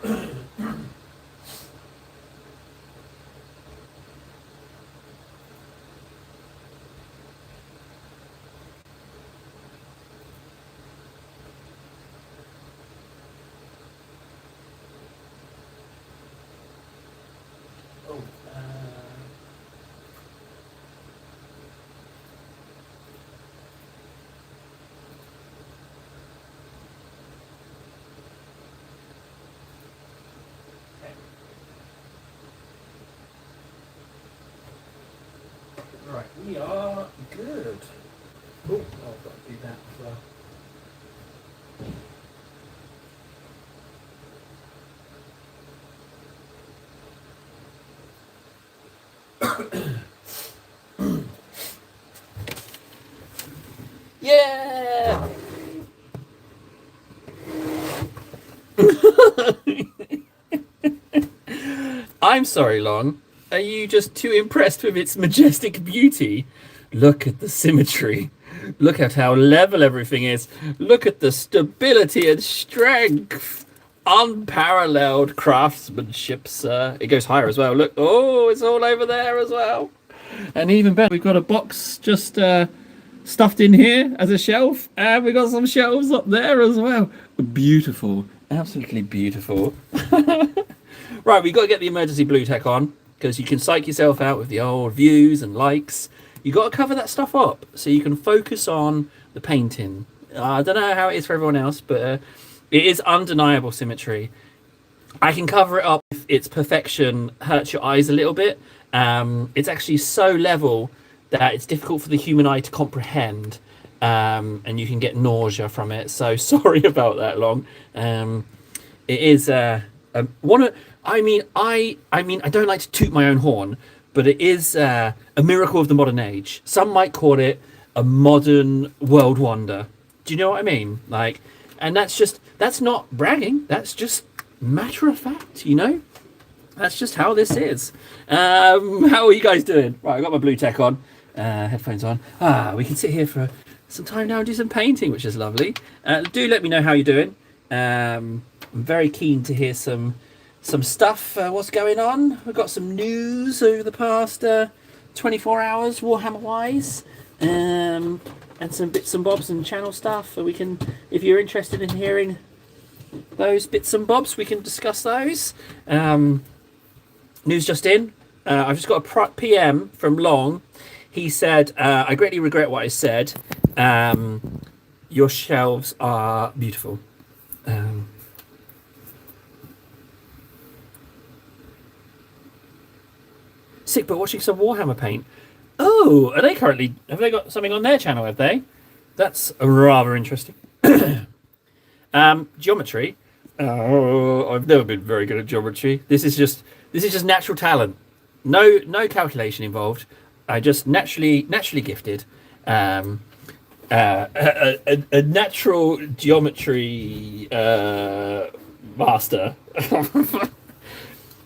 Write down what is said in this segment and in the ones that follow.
Oh, right, we are good. Oh, I've got to do that as well. Yeah! I'm sorry, Long. Are you just too impressed with its majestic beauty? Look at the symmetry. Look at how level everything is. Look at the stability and strength. Unparalleled craftsmanship, sir. It goes higher as well. Look. Oh, it's all over there as well. And even better, we've got a box just stuffed in here as a shelf. And we've got some shelves up there as well. Beautiful. Absolutely beautiful. Right, we've got to get the emergency blue tech on because you can psych yourself out with the old views and likes. You've got to cover that stuff up so you can focus on the painting. I don't know how it is for everyone else, but it is undeniable symmetry. I can cover it up if its perfection hurts your eyes a little bit. It's actually so level that it's difficult for the human eye to comprehend, and you can get nausea from it. So sorry about that, Long. It is one of. I mean, I don't like to toot my own horn, but it is a miracle of the modern age. Some might call it a modern world wonder. Do you know what I mean? Like, and that's not bragging. That's just matter of fact, you know? That's just how this is. How are you guys doing? Right, I got my blue tech on, headphones on. We can sit here for some time now and do some painting, which is lovely. Do let me know how you're doing. I'm very keen to hear some stuff. What's going on? We've got some news over the past 24 hours, Warhammer wise, and some bits and bobs and channel stuff. We can, if you're interested in hearing those bits and bobs, we can discuss those. News just in. I've just got a PM from Long. He said, I greatly regret what I said. Your shelves are beautiful. Sick, but watching some Warhammer paint. Oh, have they got something on their channel, have they? That's rather interesting. Geometry. Oh, I've never been very good at geometry. This is just natural talent. No calculation involved. I just naturally gifted. A natural geometry master.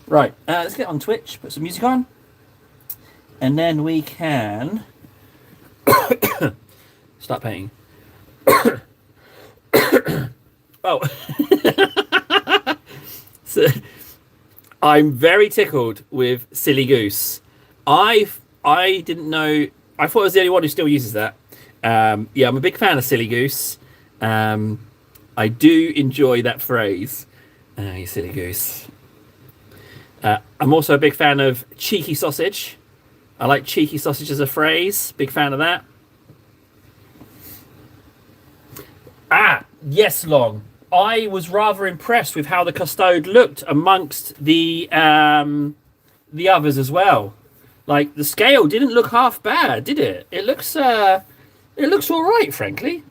Right, let's get on Twitch, put some music on, and then we can start painting. Oh, so I'm very tickled with Silly Goose. I didn't know. I thought I was the only one who still uses that. Yeah, I'm a big fan of Silly Goose. I do enjoy that phrase. You silly goose. I'm also a big fan of cheeky sausage. I like cheeky sausage as a phrase. Big fan of that. Yes, Long. I was rather impressed with how the Custode looked amongst the others as well. Like, the scale didn't look half bad, did it? It looks all right, frankly.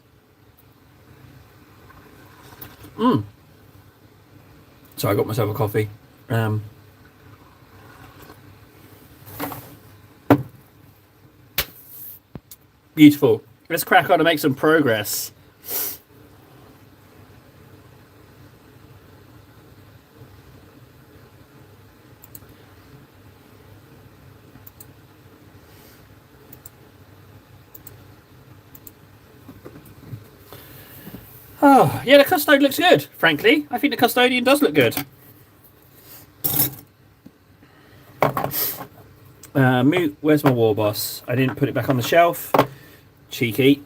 So I got myself a coffee. Beautiful. Let's crack on and make some progress. Oh, yeah, the Custode looks good, frankly. I think the Custodian does look good. Where's my war boss? I didn't put it back on the shelf. Cheeky.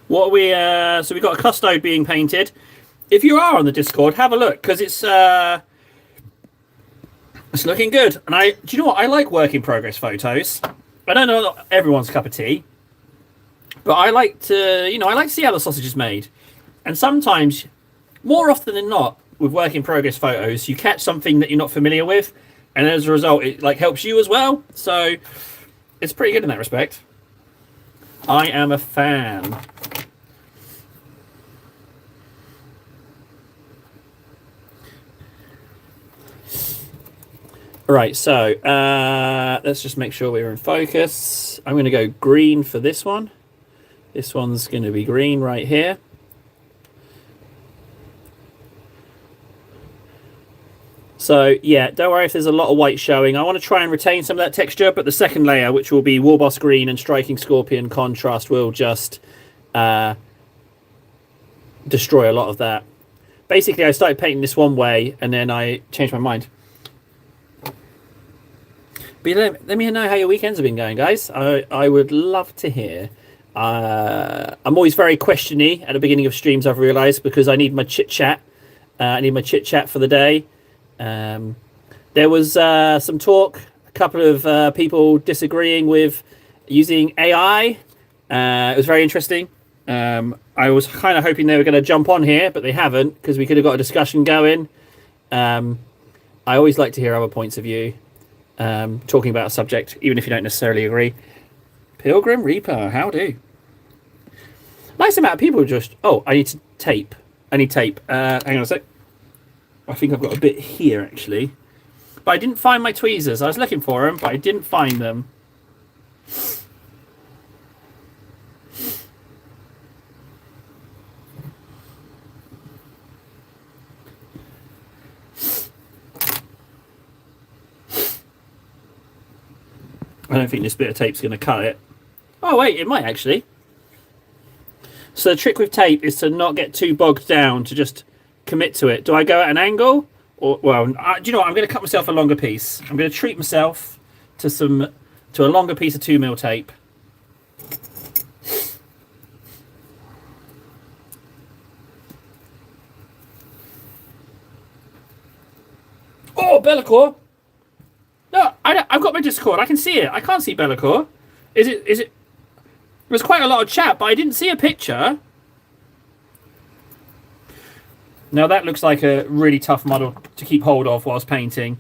What are we? So we've got a custode being painted. If you are on the Discord, have a look because it's looking good. And do you know what? I like work in progress photos. I don't know not everyone's cup of tea, but I like to, I like to see how the sausage is made. And sometimes, more often than not, with work in progress photos, you catch something that you're not familiar with, and as a result, it helps you as well. So it's pretty good in that respect. I am a fan. Right, so let's just make sure we're in focus. I'm going to go green for this one. This one's going to be green right here. So, yeah, don't worry if there's a lot of white showing. I want to try and retain some of that texture, but the second layer, which will be Warboss Green and Striking Scorpion contrast, will just destroy a lot of that. Basically, I started painting this one way, and then I changed my mind. But let me know how your weekends have been going, guys. I would love to hear. I'm always very questiony at the beginning of streams, I've realised, because I need my chit-chat. I need my chit-chat for the day. There was some talk, a couple of people disagreeing with using AI. It was very interesting. I was kind of hoping they were going to jump on here, but they haven't, because we could have got a discussion going. I always like to hear other points of view, talking about a subject, even if you don't necessarily agree. Pilgrim Reaper, how do? Nice amount of people just... Oh, I need tape. I need tape. Hang on a sec. I think I've got a bit here, actually. But I didn't find my tweezers. I was looking for them, but I didn't find them. I don't think this bit of tape's going to cut it. Oh, wait, it might, actually. So the trick with tape is to not get too bogged down, to just commit to it. Do I go at an angle? Or, well, do you know what? I'm going to cut myself a longer piece. I'm going to treat myself to a longer piece of 2mm tape. Oh, Be'lakor! No, I've got my Discord. I can see it. I can't see Be'lakor. Is it? There was quite a lot of chat, but I didn't see a picture. Now that looks like a really tough model to keep hold of whilst painting.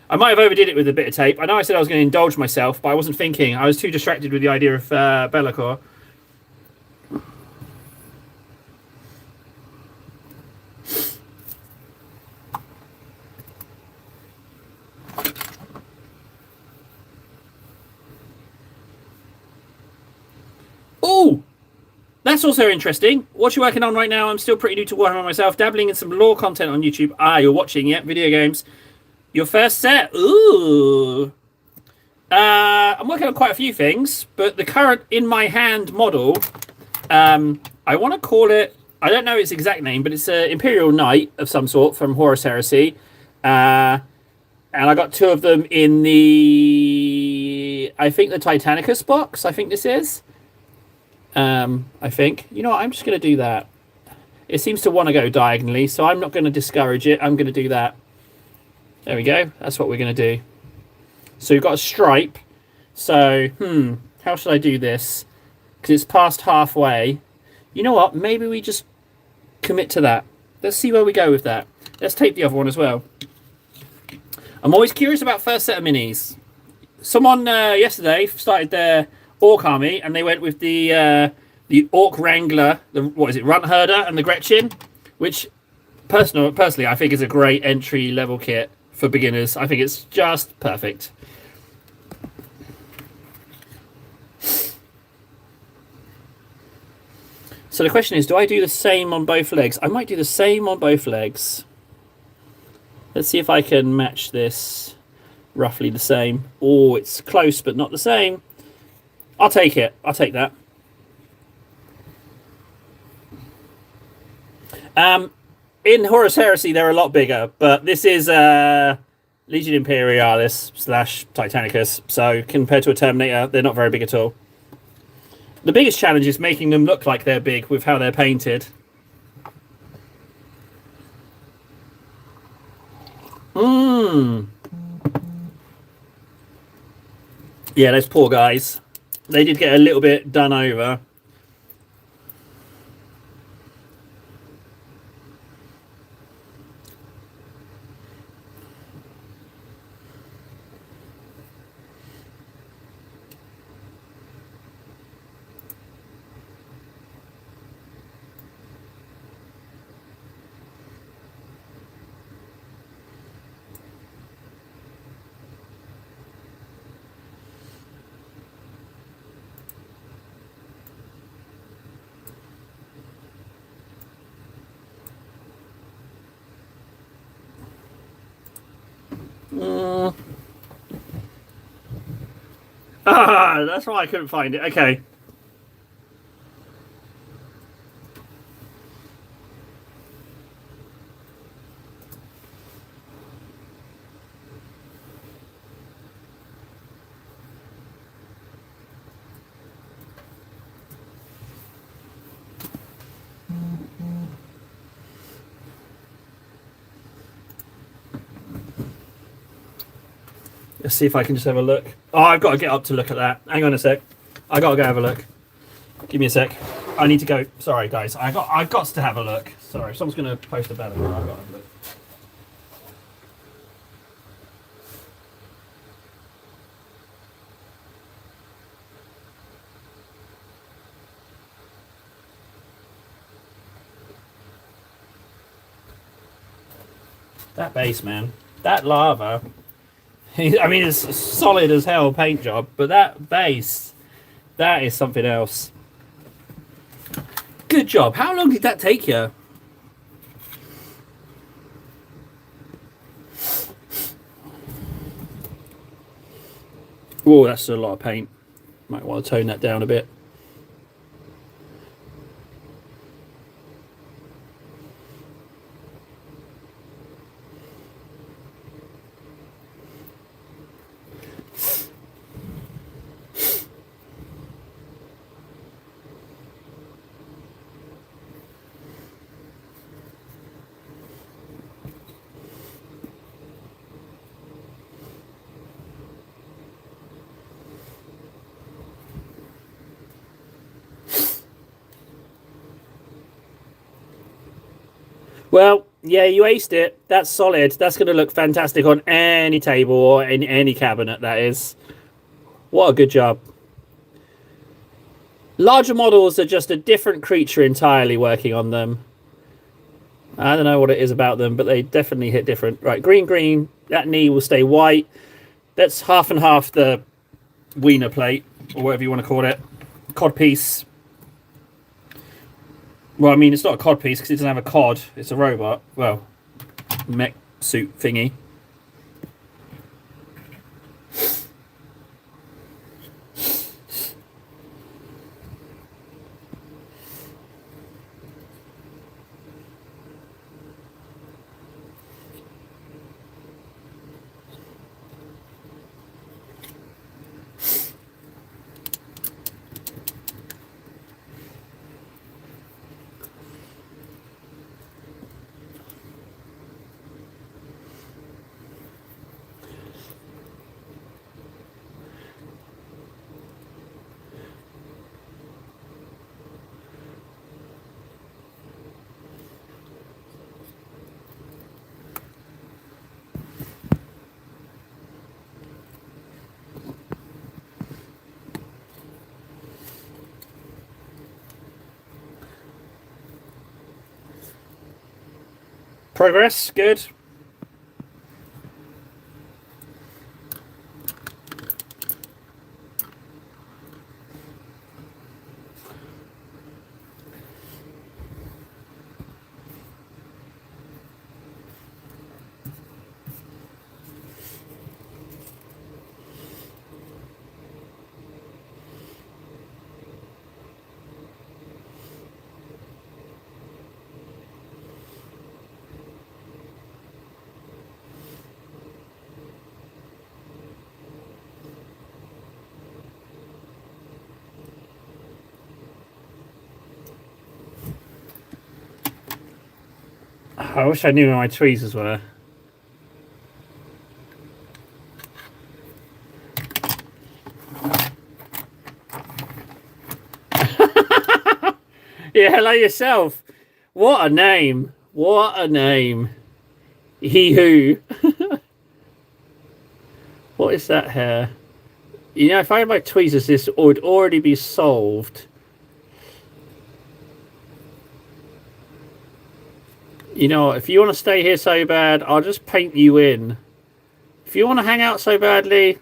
I might have overdid it with a bit of tape. I know I said I was going to indulge myself, but I wasn't thinking. I was too distracted with the idea of Be'lakor. Oh, that's also interesting. What you working on right now? I'm still pretty new to Warhammer myself, dabbling in some lore content on YouTube. You're watching, yeah, video games. Your first set. Ooh. I'm working on quite a few things, but the current in my hand model, I want to call it, I don't know its exact name, but it's an Imperial Knight of some sort from Horus Heresy. And I got two of them in the, I think the Titanicus box, I think this is. I think. You know what? I'm just going to do that. It seems to want to go diagonally, so I'm not going to discourage it. I'm going to do that. There we go. That's what we're going to do. So we've got a stripe. So, how should I do this? Because it's past halfway. You know what? Maybe we just commit to that. Let's see where we go with that. Let's tape the other one as well. I'm always curious about first set of minis. Someone yesterday started their Orc army, and they went with the Orc Wrangler, Runt Herder, and the Gretchen, which personally I think is a great entry level kit for beginners. I think it's just perfect. So the question is, do I do the same on both legs? I might do the same on both legs. Let's see if I can match this roughly the same. Oh, it's close, but not the same. I'll take it. I'll take that. In Horus Heresy, they're a lot bigger, but this is Legion Imperialis slash Titanicus. So compared to a Terminator, they're not very big at all. The biggest challenge is making them look like they're big with how they're painted. Yeah, those poor guys. They did get a little bit done over. Ah, that's why I couldn't find it. Okay. Let's see if I can just have a look. Oh, I've got to get up to look at that. Hang on a sec. I got to go have a look. Give me a sec. I need to go. Sorry, guys. I've got to have a look. Sorry, someone's going to post about it. I've got to have a look. That base, man. That lava. I mean, it's a solid as hell paint job, but that base, that is something else. Good job. How long did that take you? Oh, that's a lot of paint. Might want to tone that down a bit. Well, yeah, you aced it. That's solid. That's going to look fantastic on any table or in any cabinet, that is. What a good job. Larger models are just a different creature entirely working on them. I don't know what it is about them, but they definitely hit different. Right, green, green. That knee will stay white. That's half and half the wiener plate, or whatever you want to call it. Codpiece. Well, I mean, it's not a cod piece because it doesn't have a cod. It's a robot. Well, mech suit thingy. Progress, good. I wish I knew where my tweezers were. Yeah, hello yourself. What a name. What a name. He who. What is that here? You know, if I had my tweezers, this would already be solved. You know, if you want to stay here so bad, I'll just paint you in. If you want to hang out so badly...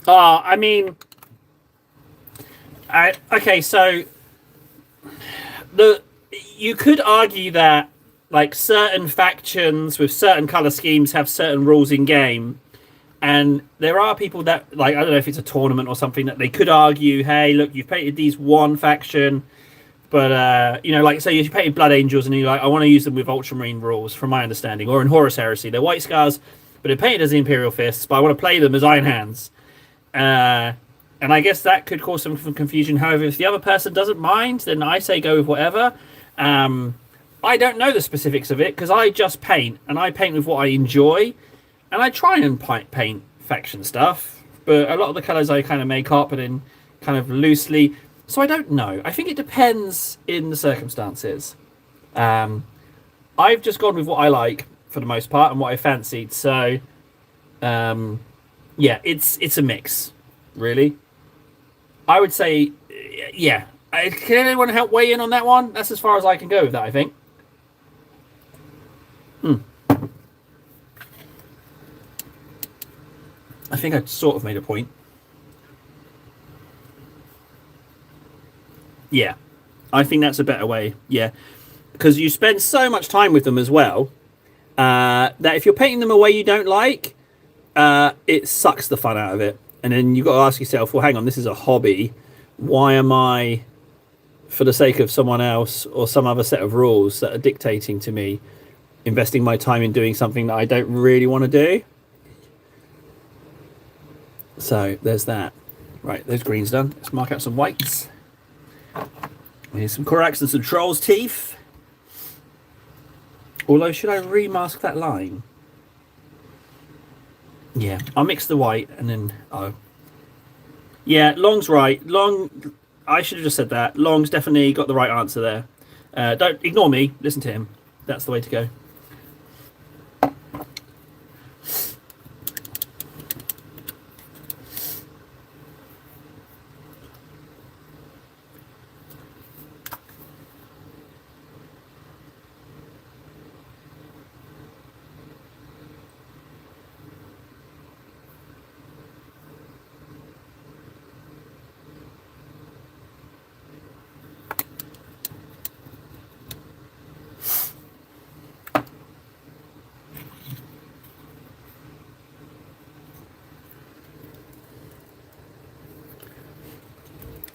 I mean... okay, so... You could argue that, like, certain factions with certain colour schemes have certain rules in game. And there are people that, like, I don't know if it's a tournament or something, that they could argue, hey, look, you've painted these one faction... But, you know, like, say you painted Blood Angels and you're like, I want to use them with Ultramarine rules, from my understanding. Or in Horus Heresy, they're White Scars, but they're painted as the Imperial Fists, but I want to play them as Iron Hands. And I guess that could cause some confusion. However, if the other person doesn't mind, then I say go with whatever. I don't know the specifics of it, because I just paint, and I paint with what I enjoy. And I try and paint faction stuff, but a lot of the colours I kind of make up and in kind of loosely... So I don't know. I think it depends in the circumstances. I've just gone with what I like for the most part and what I fancied. So, yeah, it's a mix, really. I would say, yeah. Can anyone help weigh in on that one? That's as far as I can go with that, I think. I think I sort of made a point. Yeah, I think that's a better way. Yeah, because you spend so much time with them as well that if you're painting them a way you don't like, it sucks the fun out of it. And then you've got to ask yourself, well, hang on, this is a hobby. Why am I, for the sake of someone else or some other set of rules that are dictating to me, investing my time in doing something that I don't really want to do? So there's that. Right, those greens done. Let's mark out some whites. Here's some Korax and some Troll's Teeth. Although, should I remask that line? Yeah, I'll mix the white and then... Oh. Yeah, Long's right. Long... I should have just said that. Long's definitely got the right answer there. Don't ignore me. Listen to him. That's the way to go.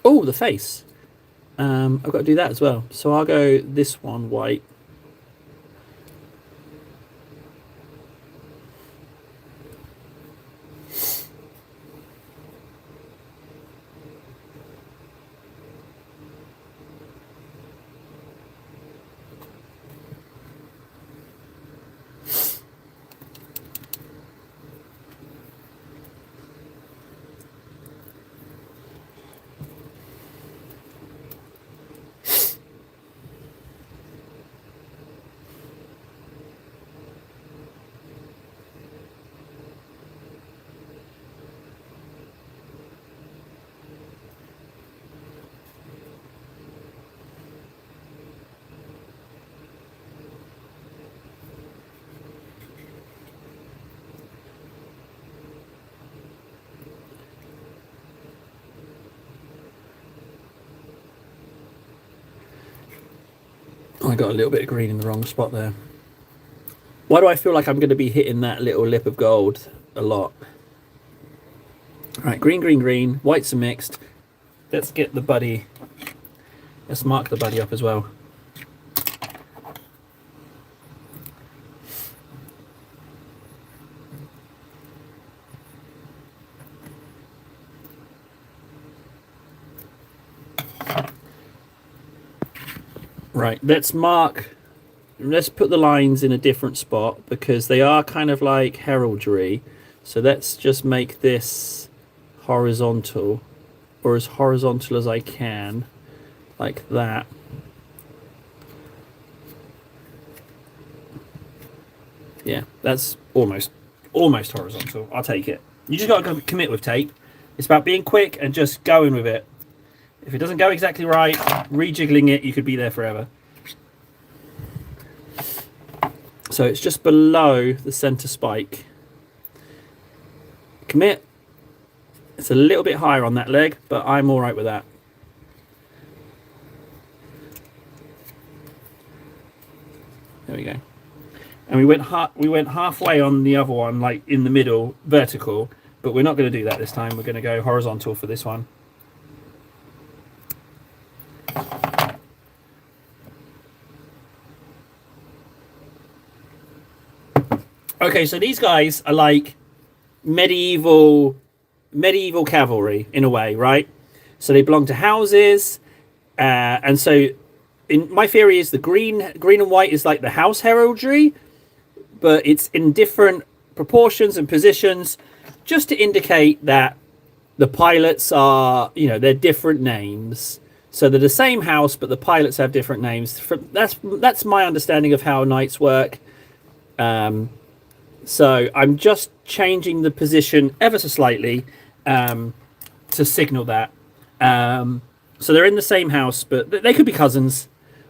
Oh, the face. I've got to do that as well. So I'll go this one white. I got a little bit of green in the wrong spot there. Why do I feel like I'm going to be hitting that little lip of gold a lot? All right, green, green, green. Whites are mixed. Let's get the buddy. Let's mark the buddy up as well. Right, let's put the lines in a different spot because they are kind of like heraldry. So let's just make this horizontal, or as horizontal as I can, like that. Yeah, that's almost horizontal. I'll take it. You just got to commit with tape. It's about being quick and just going with it. If it doesn't go exactly right, rejiggling it, you could be there forever. So it's just below the center spike. Commit. It's a little bit higher on that leg, but I'm all right with that. There we go. And we went halfway on the other one, like in the middle, vertical, but we're not going to do that this time. We're going to go horizontal for this one. Okay, so these guys are like medieval cavalry in a way, right? So they belong to houses, and so in my theory is the green and white is like the house heraldry, but it's in different proportions and positions, just to indicate that the pilots are, they're different names. So they're the same house, but the pilots have different names. That's my understanding of how knights work. So I'm just changing the position ever so slightly to signal that. So they're in the same house, but they could be cousins,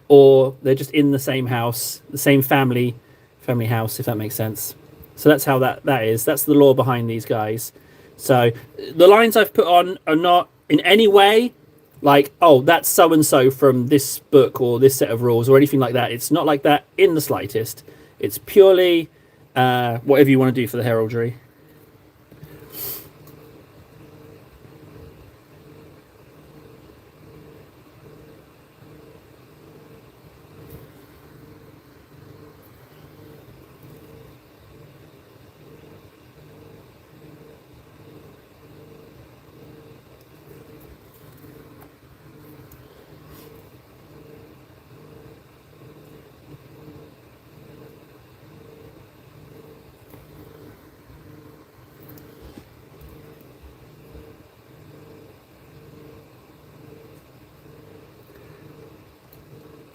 or they're just in the same house, the same family house, if that makes sense. So that's how that is. That's the lore behind these guys. So the lines I've put on are not in any way like, oh, that's so-and-so from this book or this set of rules or anything like that. It's not like that in the slightest. It's purely whatever you want to do for the heraldry.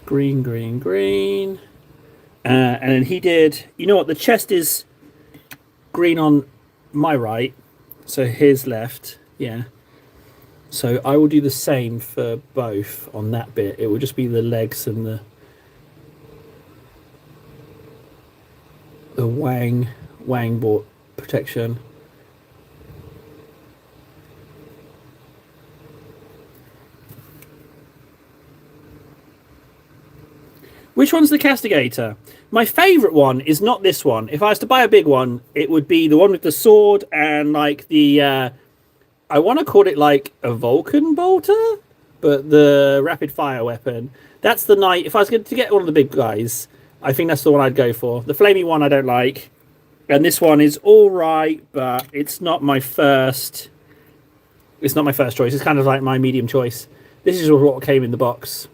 Green, green, green. And then he did, you know what, the chest is green on my right, so his left, yeah. So I will do the same for both on that bit. It will just be the legs and the wang board protection. Which one's the castigator? My favourite one is not this one. If I was to buy a big one, it would be the one with the sword and like the... I want to call it like a Vulcan bolter, but the rapid fire weapon. That's the knight. If I was going to get one of the big guys, I think that's the one I'd go for. The flamey one I don't like. And this one is all right, but it's not my first... It's not my first choice. It's kind of like my medium choice. This is what came in the box.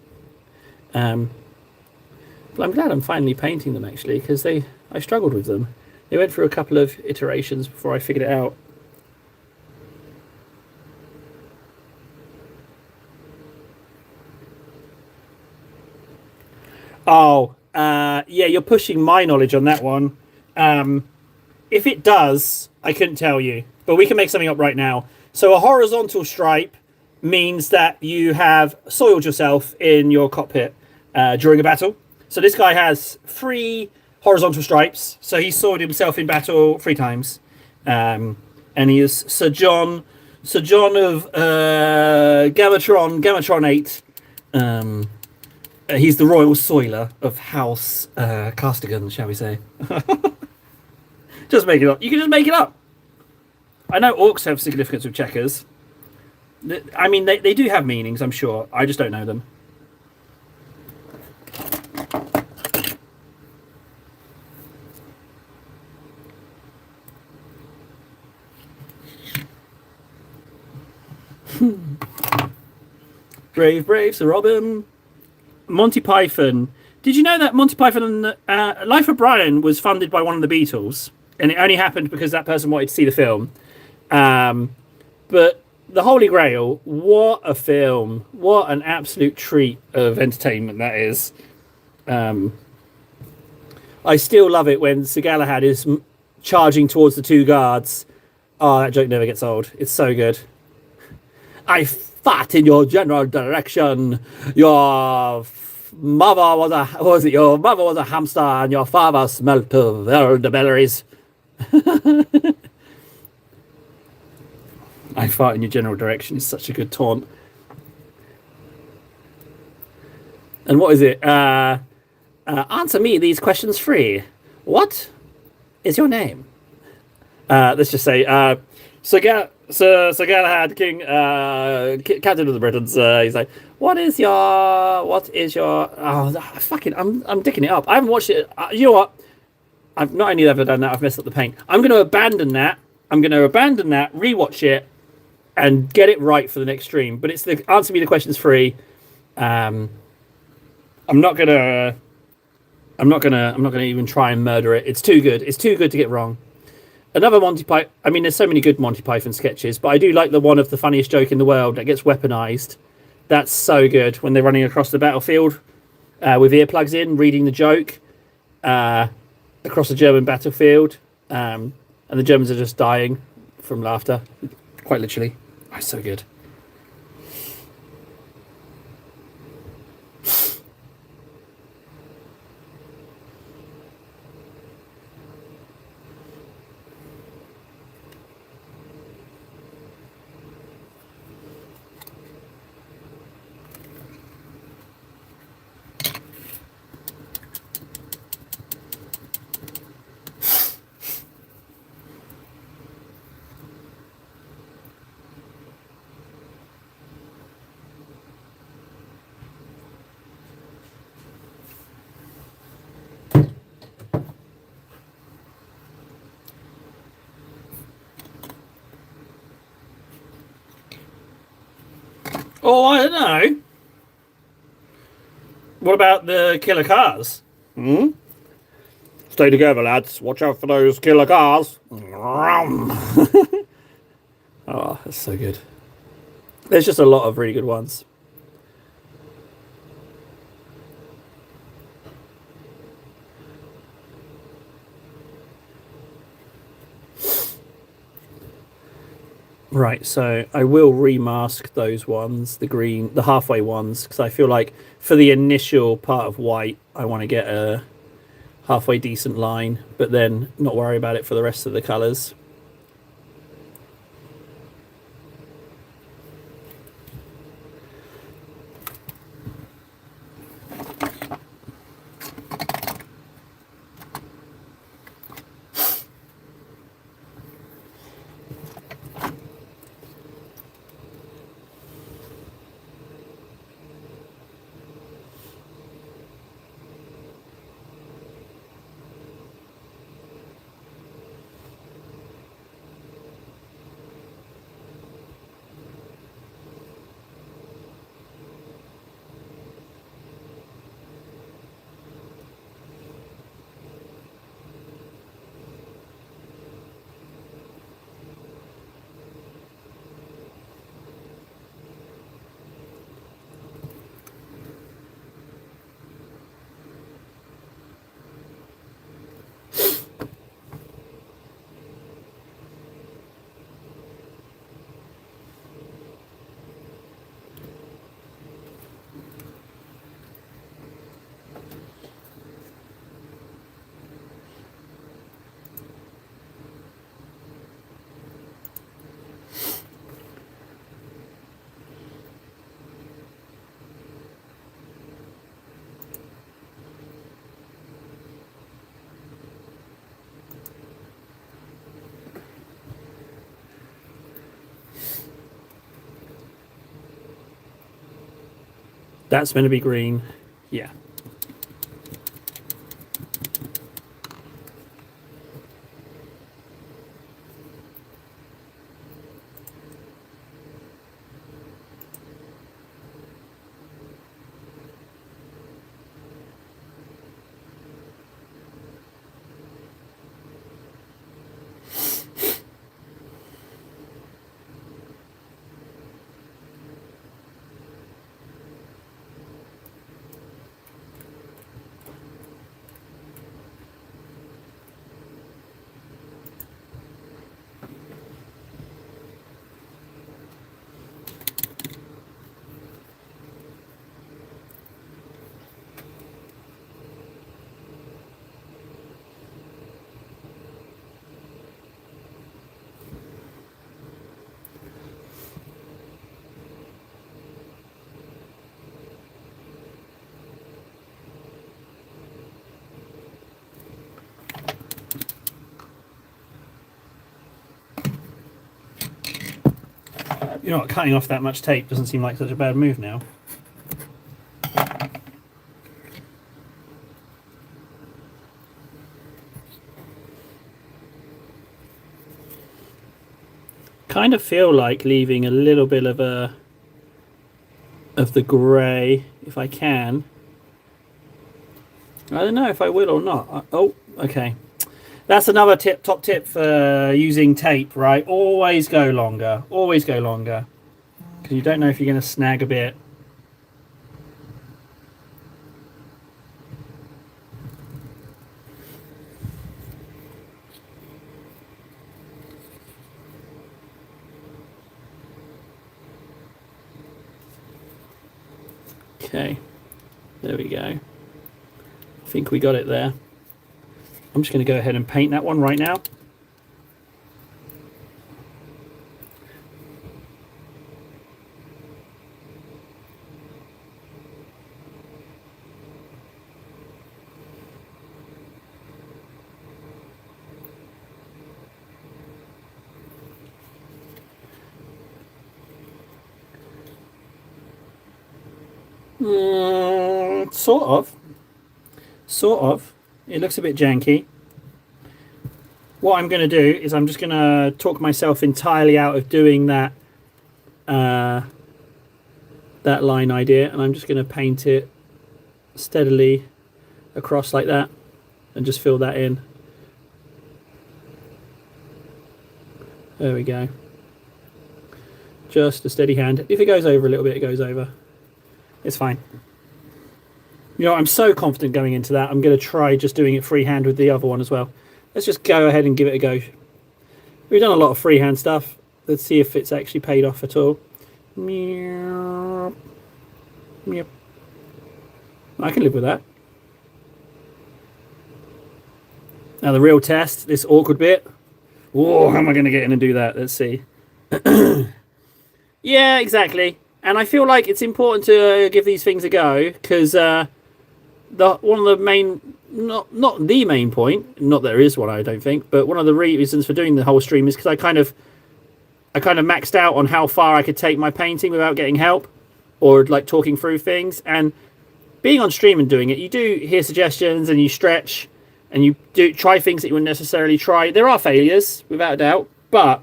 But I'm glad I'm finally painting them, actually, because I struggled with them. They went through a couple of iterations before I figured it out. Oh, yeah, you're pushing my knowledge on that one. If it does, I couldn't tell you, but we can make something up right now. So a horizontal stripe means that you have soiled yourself in your cockpit during a battle. So this guy has 3 horizontal stripes. So he soiled himself in battle 3 times. And he is Sir John of Gamatron 8. He's the royal soiler of House Castigan, shall we say? Just make it up. You can just make it up. I know orcs have significance with checkers. I mean, they do have meanings, I'm sure. I just don't know them. Brave, brave Sir Robin. Monty Python. Did you know that Monty Python and Life of Brian was funded by one of the Beatles? And it only happened because that person wanted to see the film. But The Holy Grail, what a film. What an absolute treat of entertainment that is. I still love it when Sir Galahad is charging towards the two guards. Oh, that joke never gets old. It's so good. I fought in your general direction. Your mother was a hamster, and your father smelt of elderberries. I fart in your general direction is such a good taunt. And what is it? Answer me these questions free. What is your name? Let's just say, Sir Galahad, King, Captain of the Britons. He's like, what is your? Oh, fucking, I'm dicking it up. I haven't watched it. You know what? I've not only ever done that, I've messed up the paint. I'm going to abandon that. Rewatch it, and get it right for the next stream. But it's the answer me the questions free. I'm not gonna even try and murder it. It's too good. It's too good to get wrong. Another Monty Python. I mean, there's so many good Monty Python sketches, but I do like the one of the funniest joke in the world that gets weaponized. That's so good when they're running across the battlefield with earplugs in, reading the joke across the German battlefield, and the Germans are just dying from laughter, quite literally. Oh, so good. Oh, I don't know. What about the killer cars? Hmm? Stay together, lads. Watch out for those killer cars. Oh, that's so good. There's just a lot of really good ones. Right, so I will remask those ones, the halfway ones, because I feel like for the initial part of white, I want to get a halfway decent line, but then not worry about it for the rest of the colours. That's meant to be green. Yeah. You know what, cutting off that much tape doesn't seem like such a bad move now. Kind of feel like leaving a little bit of the grey if I can. I don't know if I will or not. Oh, okay. That's another tip, top tip for using tape, right? Always go longer. Always go longer. Because you don't know if you're going to snag a bit. Okay. There we go. I think we got it there. I'm just going to go ahead and paint that one right now. Sort of. Sort of. It looks a bit janky. What I'm going to do is I'm just going to talk myself entirely out of doing that that line idea, and I'm just going to paint it steadily across like that and just fill that in. There we go. Just a steady hand. If it goes over a little bit, it goes over. It's fine. You know, I'm so confident going into that. I'm going to try just doing it freehand with the other one as well. Let's just go ahead and give it a go. We've done a lot of freehand stuff. Let's see if it's actually paid off at all. Yep. I can live with that. Now the real test, this awkward bit. Whoa, how am I going to get in and do that? Let's see. Yeah, exactly. And I feel like it's important to give these things a go because one of the main, not the main point, not there is one I don't think, but one of the reasons for doing the whole stream is because I kind of maxed out on how far I could take my painting without getting help or like talking through things. And being on stream and doing it, you do hear suggestions and you stretch and you do try things that you wouldn't necessarily try. There are failures without a doubt, but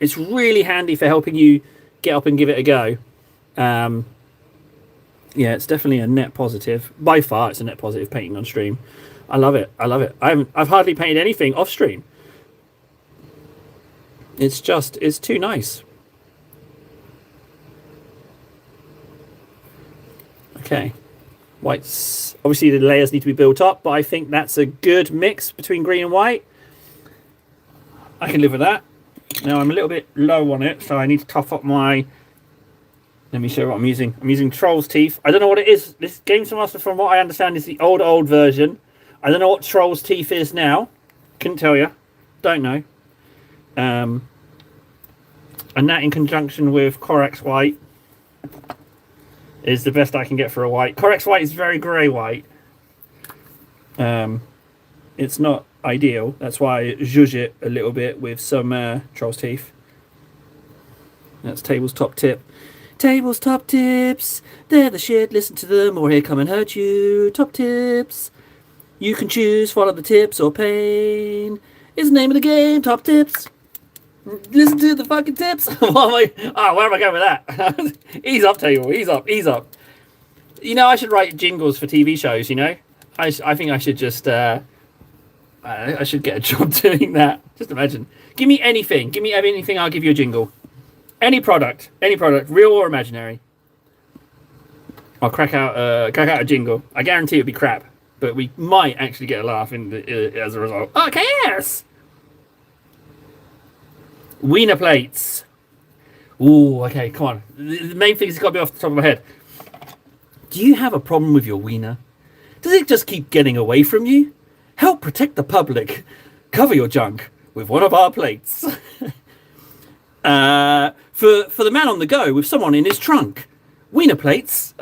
it's really handy for helping you get up and give it a go. Yeah, it's definitely a net positive. By far, it's a net positive painting on stream. I love it. I love it. I've hardly painted anything off stream. It's too nice. Okay. Whites. Obviously, the layers need to be built up, but I think that's a good mix between green and white. I can live with that. Now, I'm a little bit low on it, so I need to tough up my... Let me show you what I'm using. I'm using Troll's Teeth. I don't know what it is. This Games Master, from what I understand, is the old version. I don't know what Troll's Teeth is now. Couldn't tell you. Don't know. And that in conjunction with Corax White is the best I can get for a white. Corax White is very grey white. It's not ideal. That's why I zhuzh it a little bit with some Troll's Teeth. That's table's top tip. Tables, top tips. They're the shit. Listen to them or here come and hurt you. Top tips. You can choose, follow the tips or pain. Is the name of the game. Top tips. Listen to the fucking tips. Where am I going with that? Ease up, table. Ease up. Ease up. You know, I should write jingles for TV shows, you know? I think I should just... I should get a job doing that. Just imagine. Give me anything. Give me anything, I'll give you a jingle. Any product, real or imaginary. I'll crack out a jingle. I guarantee it'll be crap, but we might actually get a laugh as a result. Okay, yes. Wiener plates. Ooh, okay, come on. The main thing has got to be off the top of my head. Do you have a problem with your wiener? Does it just keep getting away from you? Help protect the public. Cover your junk with one of our plates. For the man on the go with someone in his trunk. Wiener plates.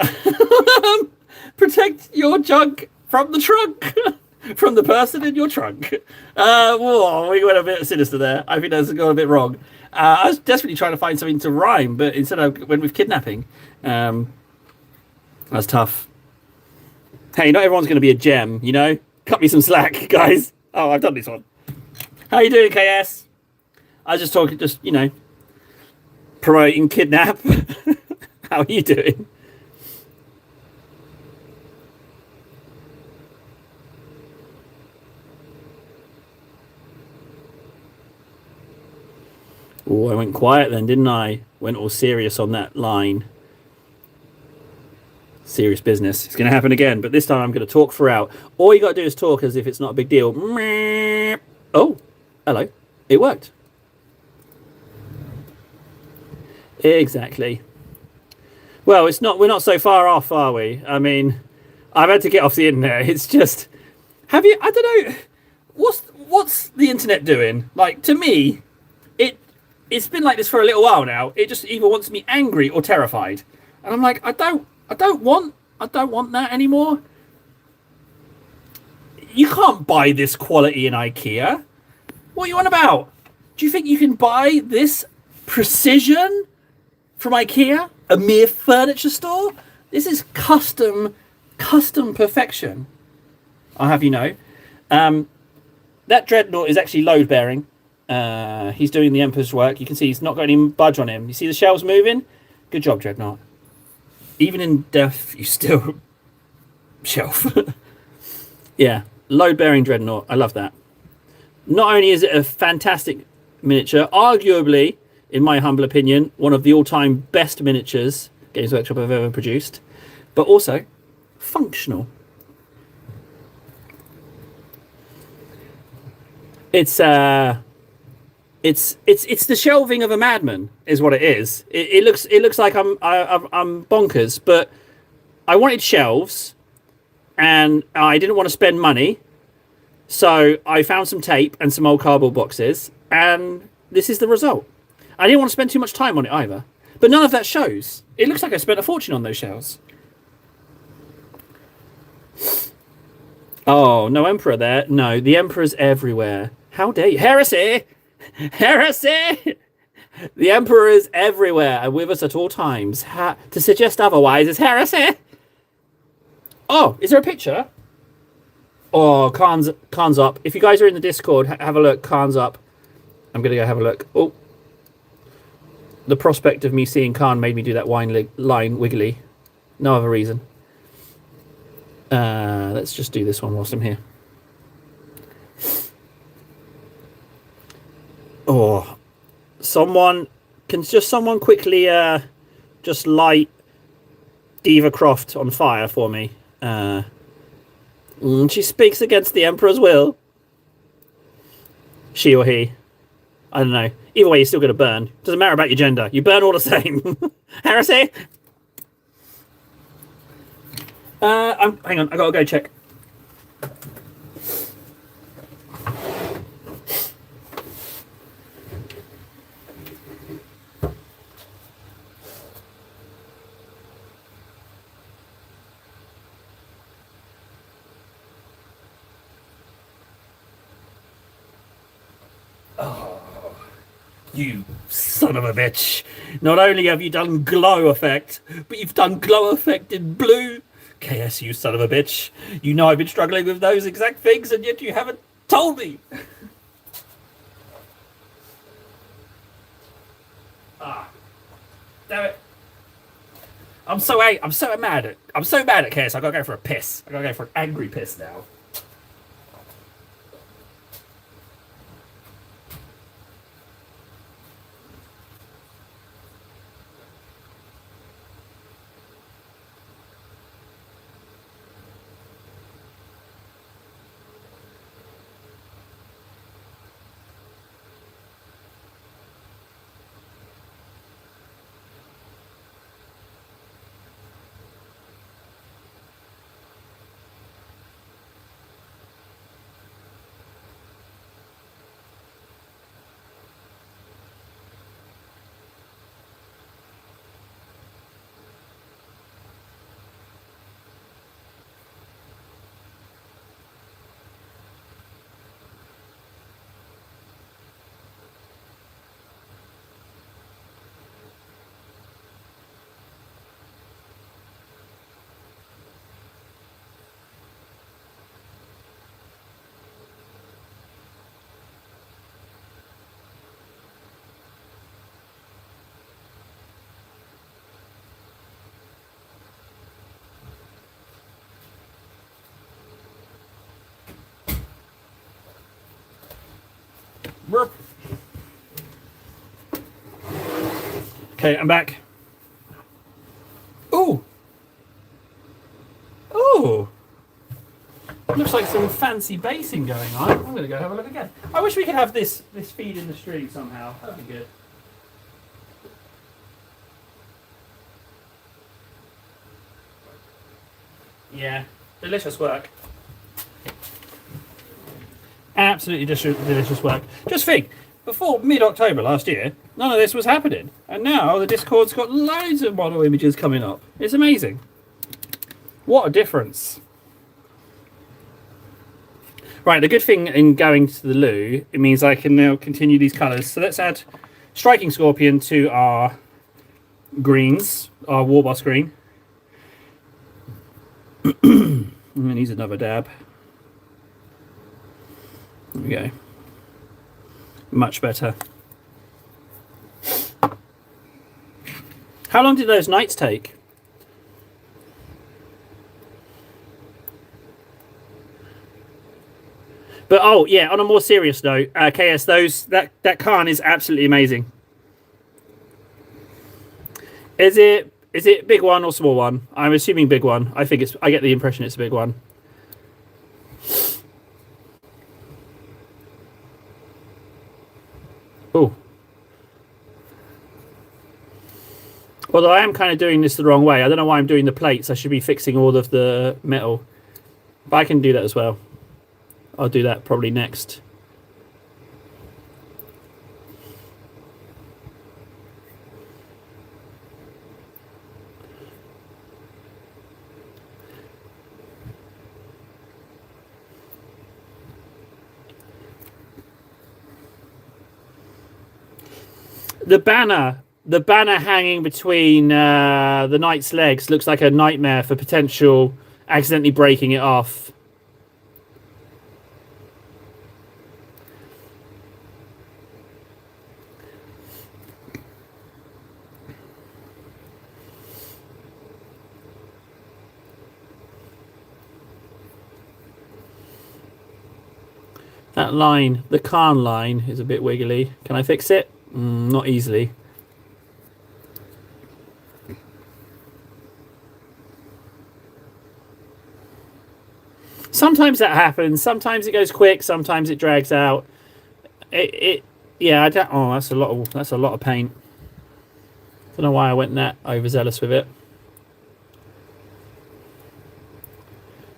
Protect your junk from the trunk. From the person in your trunk. Whoa, we went a bit sinister there. I think that's got a bit wrong. I was desperately trying to find something to rhyme, but instead I went with kidnapping. That's tough. Hey, not everyone's going to be a gem, you know? Cut me some slack, guys. Oh, I've done this one. How you doing, KS? I was just talking, you know, promoting kidnap. How are you doing? Oh, I went quiet then, didn't I? Went all serious on that line. Serious business. It's going to happen again, but this time I'm going to talk throughout. All you got to do is talk as if it's not a big deal. Oh, hello. It worked. Exactly. Well, it's not. We're not so far off, are we? I mean, I've had to get off the internet. It's just. Have you? I don't know. What's the internet doing? Like, to me, it's been like this for a little while now. It just either wants me angry or terrified, and I'm like, I don't want that anymore. You can't buy this quality in IKEA. What are you on about? Do you think you can buy this precision from IKEA, a mere furniture store? This is custom perfection. I'll have you know. That dreadnought is actually load bearing. He's doing the Emperor's work. You can see he's not got any budge on him. You see the shelves moving? Good job, dreadnought. Even in death, you still shelf. Yeah, load bearing dreadnought. I love that. Not only is it a fantastic miniature, arguably, in my humble opinion, one of the all-time best miniatures Games Workshop have ever produced, but also functional. It's the shelving of a madman, is what it is. It looks like I'm bonkers, but I wanted shelves, and I didn't want to spend money, so I found some tape and some old cardboard boxes, and this is the result. I didn't want to spend too much time on it either, but none of that shows. It looks like I spent a fortune on those shelves. Oh, no Emperor there. No, the Emperor's everywhere. How dare you? Heresy! Heresy! The Emperor is everywhere and with us at all times. To suggest otherwise is heresy. Oh, is there a picture? Oh, Khan's up. If you guys are in the Discord, have a look. Khan's up. I'm going to go have a look. Oh. The prospect of me seeing Khan made me do that line wiggly. No other reason. Let's just do this one whilst I'm here. Oh, someone quickly just light Diva Croft on fire for me. She speaks against the Emperor's will. She or he. I don't know. Either way, you're still going to burn. Doesn't matter about your gender. You burn all the same. Heresy? Hang on. I got to go check. You son of a bitch. Not only have you done glow effect, but you've done glow effect in blue. KS, you son of a bitch. You know I've been struggling with those exact things, and yet you haven't told me. Ah, damn it. I'm so mad at KS. I gotta go for a piss. I gotta go for an angry piss now. Okay, I'm back. Ooh. Ooh. Looks like some fancy basing going on. I'm going to go have a look again. I wish we could have this feed in the stream somehow. That'd be good. Yeah, delicious work. Absolutely delicious work. Just think, before mid-October last year, none of this was happening. And now the Discord's got loads of model images coming up. It's amazing. What a difference. Right, the good thing in going to the loo, it means I can now continue these colours. So let's add Striking Scorpion to our greens, our Warboss green. And needs another dab. There we go. Much better. How long did those nights take? But oh yeah, on a more serious note, KS, that Khan is absolutely amazing. Is it big one or small one? I'm assuming big one. I get the impression it's a big one. Oh. Although I am kind of doing this the wrong way. I don't know why I'm doing the plates. I should be fixing all of the metal. But I can do that as well. I'll do that probably next. The banner hanging between the knight's legs looks like a nightmare for potential accidentally breaking it off. That line, the Khan line, is a bit wiggly. Can I fix it? Not easily. Sometimes that happens. Sometimes it goes quick. Sometimes it drags out. Yeah. I don't. Oh, that's a lot of paint. Don't know why I went that overzealous with it.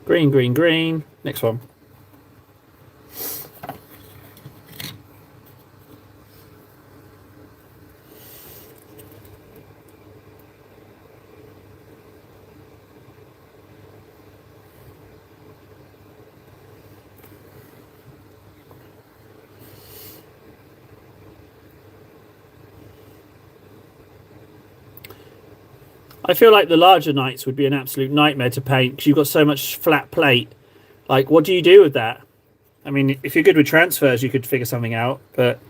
Green, green, green. Next one. I feel like the larger knights would be an absolute nightmare to paint because you've got so much flat plate. Like, what do you do with that? I mean, if you're good with transfers, you could figure something out. But,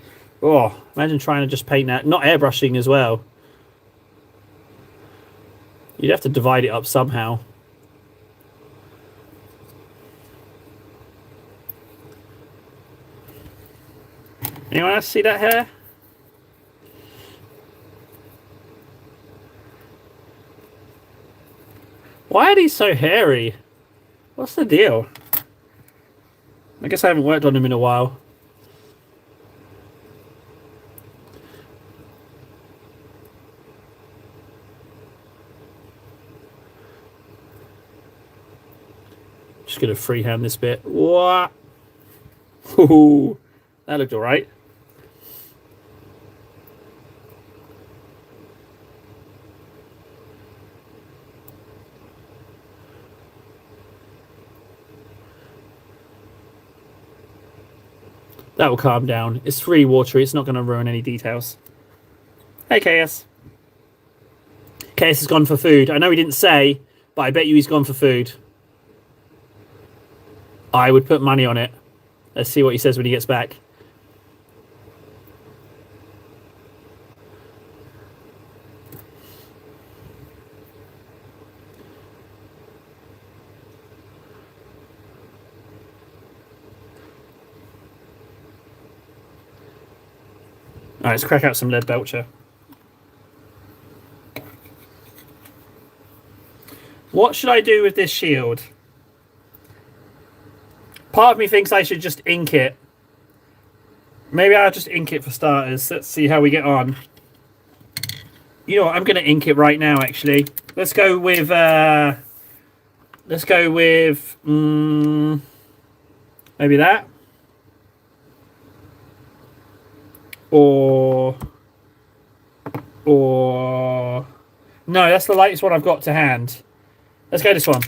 oh, imagine trying to just paint that. Not airbrushing as well. You'd have to divide it up somehow. Anyone else see that hair? Why are these so hairy? What's the deal? I guess I haven't worked on them in a while. Just gonna freehand this bit. What? Ooh, that looked alright. That will calm down. It's really watery. It's not going to ruin any details. Hey, KS. KS has gone for food. I know he didn't say, but I bet you he's gone for food. I would put money on it. Let's see what he says when he gets back. All right, let's crack out some lead belcher. What should I do with this shield? Part of me thinks I should just ink it. Maybe I'll just ink it for starters. Let's see how we get on. You know what? I'm going to ink it right now, actually. Let's go with... maybe that. Or no, that's the lightest one I've got to hand. Let's go this one.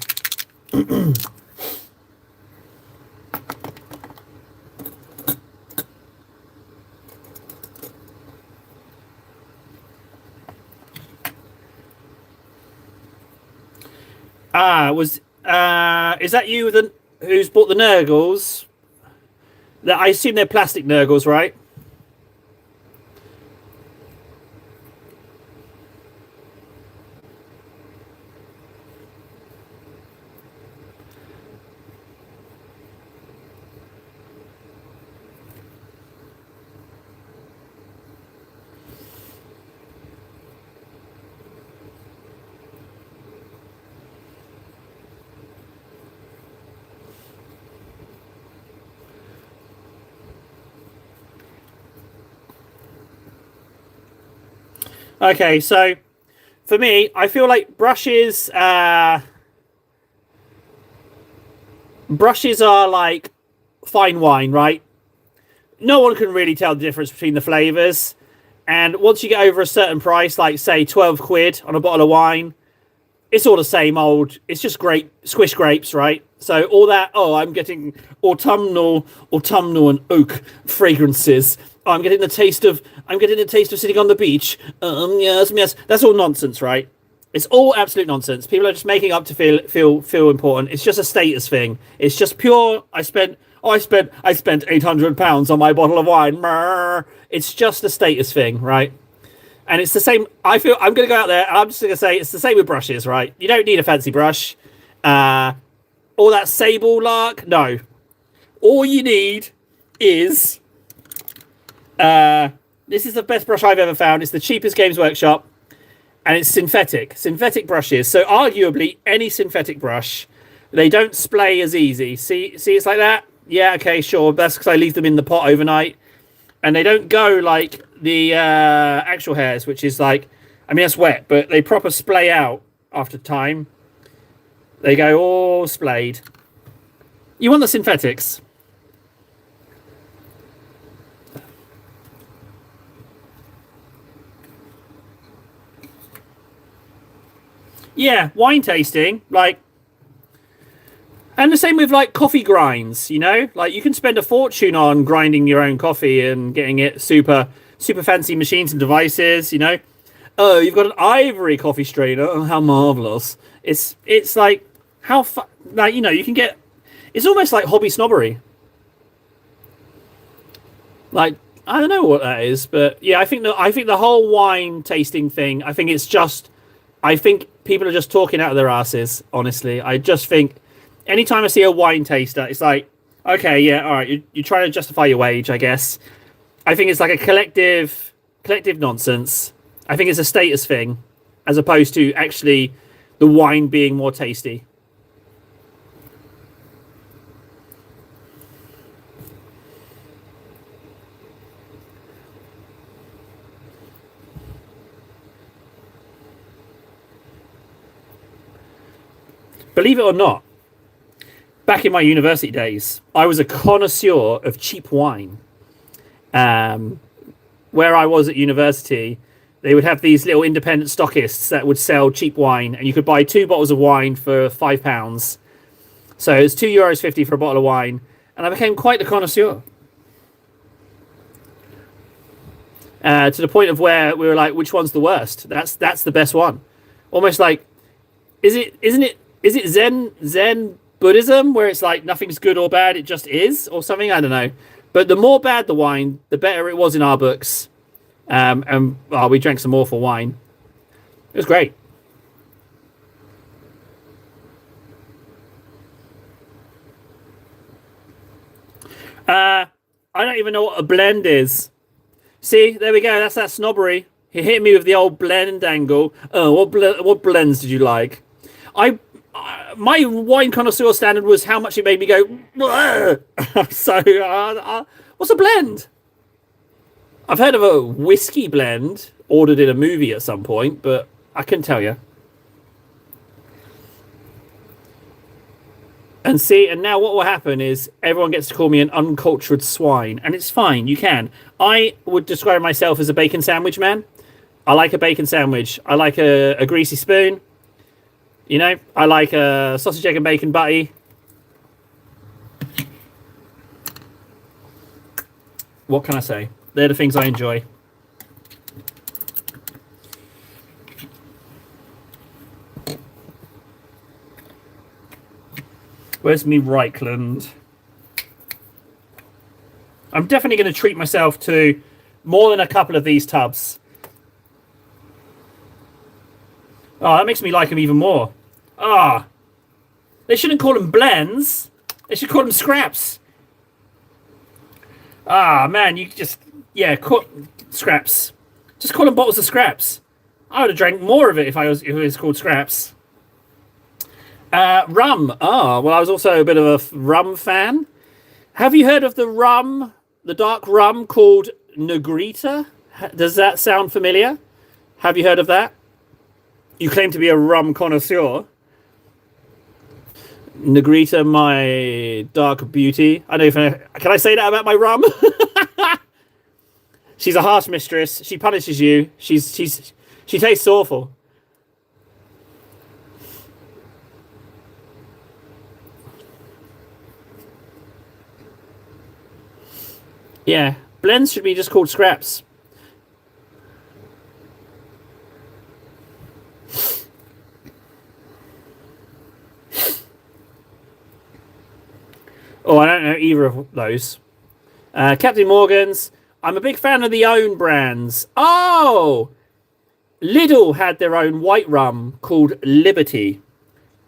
Is that you who's bought the Nurgles? I assume they're plastic Nurgles, right? Okay, so for me, I feel like brushes are like fine wine, right? No one can really tell the difference between the flavors. And once you get over a certain price, like say 12 quid on a bottle of wine, it's all the same old. It's just great squish grapes, right? So all that, I'm getting autumnal and oak fragrances. I'm getting the taste of sitting on the beach. Yes. That's all nonsense, right? It's all absolute nonsense. People are just making up to feel important. It's just a status thing. It's just pure. I spent £800 on my bottle of wine. It's just a status thing, right? And it's the same. I'm going to go out there and I'm just going to say it's the same with brushes, right? You don't need a fancy brush. All that sable lark. No. All you need is... this is the best brush I've ever found. It's the cheapest Games Workshop, and it's synthetic brushes. So arguably any synthetic brush, they don't splay as easy. See, it's like that. Yeah, okay, sure. That's because I leave them in the pot overnight, and they don't go like the actual hairs, which is like, I mean, that's wet, but they proper splay out after time. They go all splayed. You want the synthetics. Yeah, wine tasting, like, and the same with like coffee grinds, you know, like you can spend a fortune on grinding your own coffee and getting it super fancy machines and devices, you know. Oh, you've got an ivory coffee strainer. Oh, how marvelous! It's like like you can get. It's almost like hobby snobbery. Like I don't know what that is, but yeah, I think the whole wine tasting thing. I think people are just talking out of their asses. Honestly, I just think anytime I see a wine taster, it's like, okay, yeah, all right, you're trying to justify your wage, I guess. I think it's like a collective nonsense. I think it's a status thing, as opposed to actually the wine being more tasty. Believe it or not, back in my university days, I was a connoisseur of cheap wine. Um, where I was at university, they would have these little independent stockists that would sell cheap wine, and you could buy two bottles of wine for £5. So it's €2.50 for a bottle of wine, and I became quite a connoisseur. To the point of where we were like, which one's the worst? That's the best one. Almost like, is it Zen Buddhism where it's like nothing's good or bad, it just is, or something? I don't know. But the more bad the wine, the better it was in our books. And we drank some awful wine. It was great. I don't even know what a blend is. See, there we go. That's that snobbery. He hit me with the old blend angle. Oh, what blends did you like? I my wine connoisseur standard was how much it made me go. So, what's a blend? I've heard of a whiskey blend ordered in a movie at some point, but I couldn't tell you. And see, and now what will happen is everyone gets to call me an uncultured swine, and it's fine. You can. I would describe myself as a bacon sandwich man. I like a bacon sandwich. I like a greasy spoon. I like a sausage, egg, and bacon butty. What can I say? They're the things I enjoy. Where's me Reichland? I'm definitely going to treat myself to more than a couple of these tubs. Oh, that makes me like them even more. Ah, they shouldn't call them blends. They should call them scraps. Ah, man, you just scraps. Just call them bottles of scraps. I would have drank more of it if it was called scraps. Rum. Oh, well, I was also a bit of a rum fan. Have you heard of the dark rum called Negrita? Does that sound familiar? Have you heard of that? You claim to be a rum connoisseur. Negrita, my dark beauty. I don't even. Can I say that about my rum? She's a harsh mistress. She punishes you. She tastes awful. Yeah, blends should be just called scraps. Oh, I don't know either of those. Captain Morgan's. I'm a big fan of the own brands. Oh, Lidl had their own white rum called Liberty,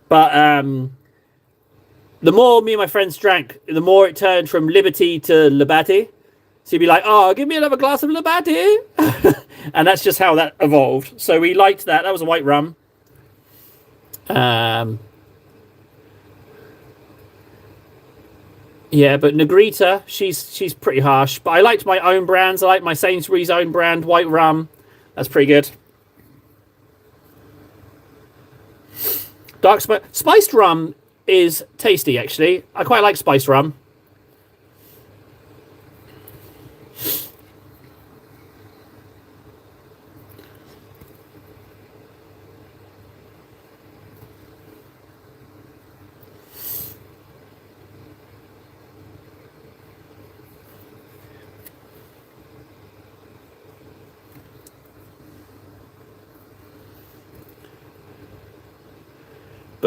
but the more me and my friends drank, the more it turned from Liberty to Labati. So you'd be like, "Oh, give me another glass of Labati," and that's just how that evolved. So we liked that. That was a white rum. Um, Yeah, but Negrita, she's pretty harsh. But I liked my own brands. I like my Sainsbury's own brand, white rum. That's pretty good. Spiced rum is tasty, actually. I quite like spiced rum.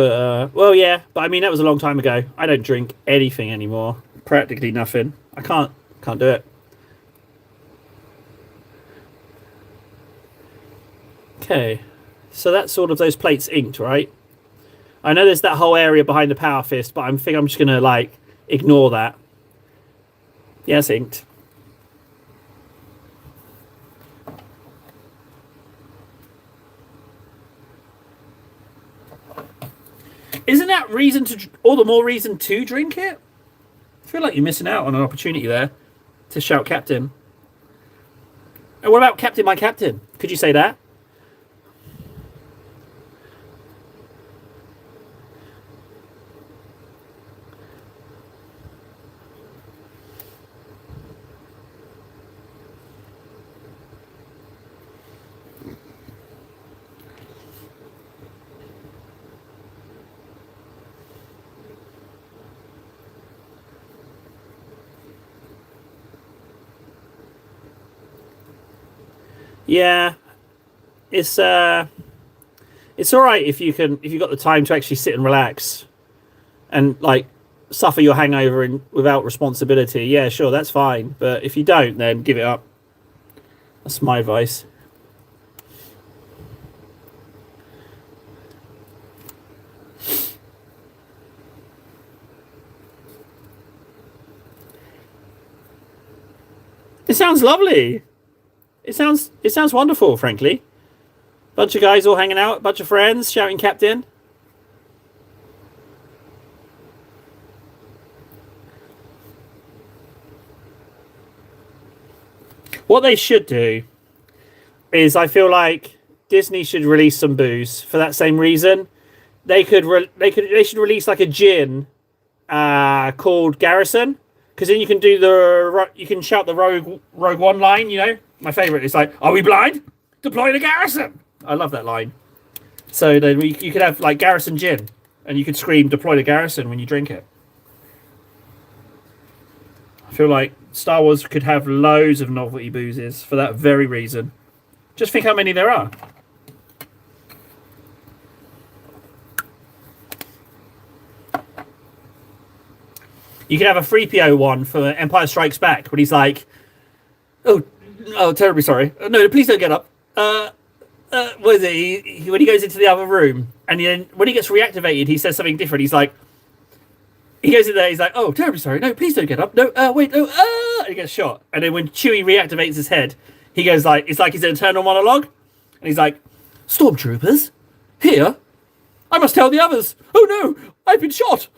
But well, yeah. But I mean, that was a long time ago. I don't drink anything anymore. Practically nothing. I can't do it. Okay, so that's all of those plates inked, right? I know there's that whole area behind the power fist, but I think I'm just gonna like ignore that. Yeah, it's inked. Isn't that reason to all the more reason to drink it? I feel like you're missing out on an opportunity there to shout captain. And what about captain, my captain? Could you say that? Yeah, it's it's all right if you've got the time to actually sit and relax and like suffer your hangover without responsibility. Yeah, sure, that's fine. But if you don't, then give it up. That's my advice. It sounds lovely. It sounds wonderful, frankly. Bunch of guys all hanging out, bunch of friends shouting captain. What they should do is, I feel like Disney should release some booze for that same reason. They should release like a gin called Garrison, because then you can do you can shout the Rogue One line. You know, my favorite is like, "Are we blind? Deploy the Garrison." I love that line. So then you could have like Garrison gin, and you could scream "Deploy the Garrison" when you drink it. I feel like Star Wars could have loads of novelty boozes for that very reason. Just think how many there are. You could have a 3PO one for Empire Strikes Back when he's like, oh, terribly sorry. No, please don't get up. What is it? When he goes into the other room, and then when he gets reactivated, he says something different. He's like, he goes in there, he's like, oh, terribly sorry. No, please don't get up. No, wait, no, and he gets shot. And then when Chewie reactivates his head, he goes like, it's like his internal monologue. And he's like, "Stormtroopers? Here? I must tell the others. Oh no, I've been shot."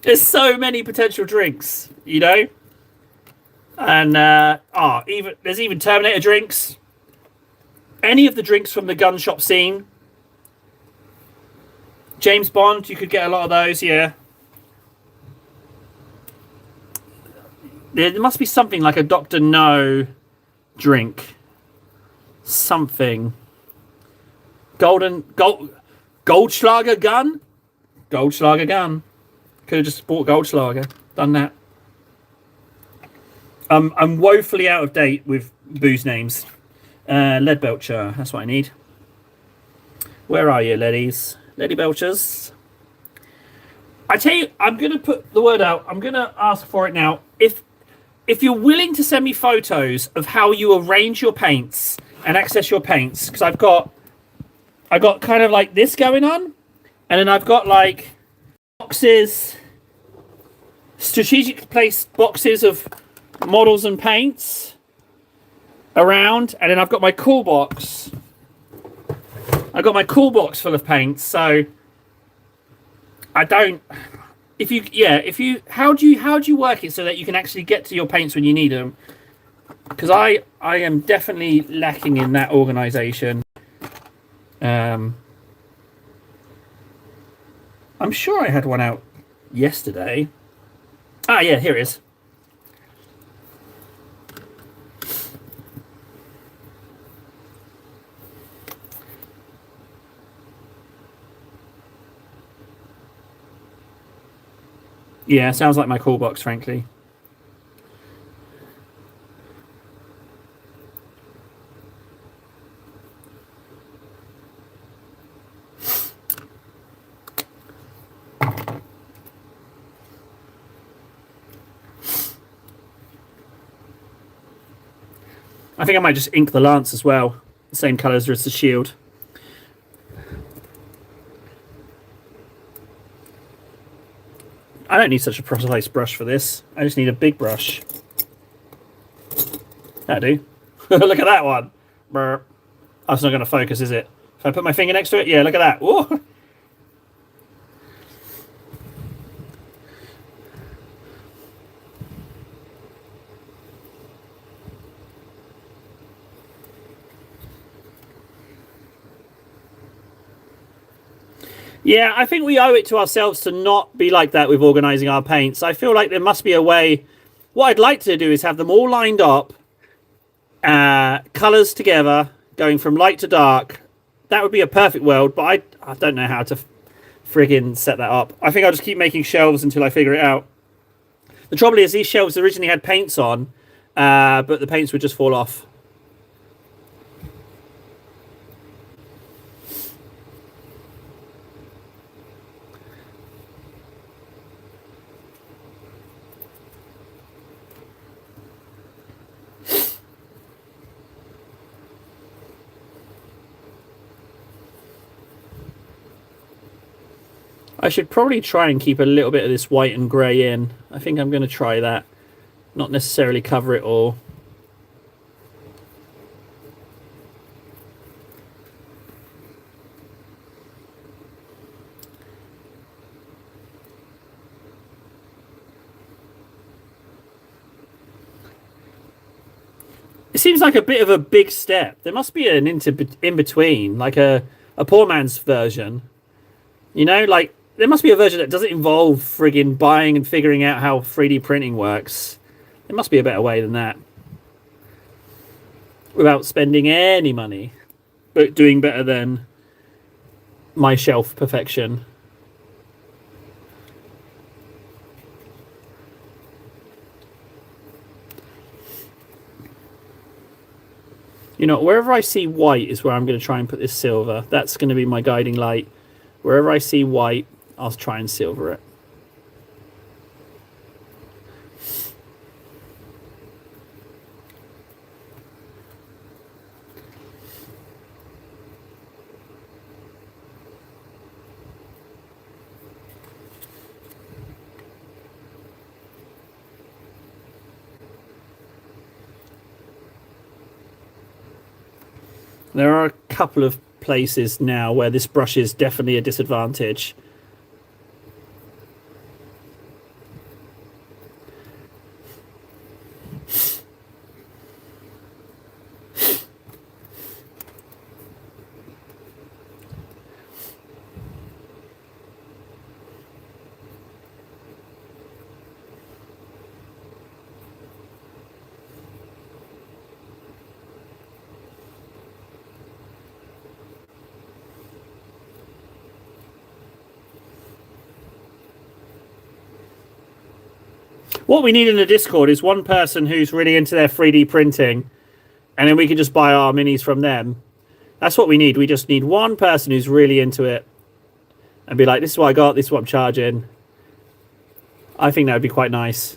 There's so many potential drinks, you know? And, there's even Terminator drinks. Any of the drinks from the gun shop scene. James Bond, you could get a lot of those, yeah. There must be something like a Dr. No drink. Something. Goldschlager gun? Goldschlager gun. Could have just bought Goldschlager. Done that. I'm woefully out of date with booze names. Leadbelcher, that's what I need. Where are you, leddies? Lady Belchers. I tell you, I'm going to put the word out. I'm going to ask for it now. If you're willing to send me photos of how you arrange your paints and access your paints, because I've got kind of like this going on, and then I've got like boxes, strategic placed boxes of models and paints around, and then I've got my cool box. I've got my cool box full of paints, so I don't. How do you work it so that you can actually get to your paints when you need them? Because I am definitely lacking in that organisation. I'm sure I had one out yesterday. Ah, yeah, here it is. Yeah, sounds like my call box, frankly. I think I might just ink the lance as well. The same colours as the shield. I don't need such a precise brush for this. I just need a big brush. That'll do. Look at that one. Brr. That's not going to focus, is it? If I put my finger next to it, yeah, look at that. Whoa. Yeah, I think we owe it to ourselves to not be like that with organising our paints. I feel like there must be a way. What I'd like to do is have them all lined up, colours together, going from light to dark. That would be a perfect world, but I don't know how to friggin' set that up. I think I'll just keep making shelves until I figure it out. The trouble is, these shelves originally had paints on, but the paints would just fall off. I should probably try and keep a little bit of this white and grey in. I think I'm going to try that. Not necessarily cover it all. It seems like a bit of a big step. There must be an in-between, like a poor man's version. You know, like, there must be a version that doesn't involve friggin' buying and figuring out how 3D printing works. There must be a better way than that. Without spending any money. But doing better than my shelf perfection. You know, wherever I see white is where I'm going to try and put this silver. That's going to be my guiding light. Wherever I see white, I'll try and silver it. There are a couple of places now where this brush is definitely a disadvantage. What we need in the Discord is one person who's really into their 3D printing, and then we can just buy our minis from them. That's what we need. We just need one person who's really into it and be like, this is what I got, this is what I'm charging. I think that would be quite nice.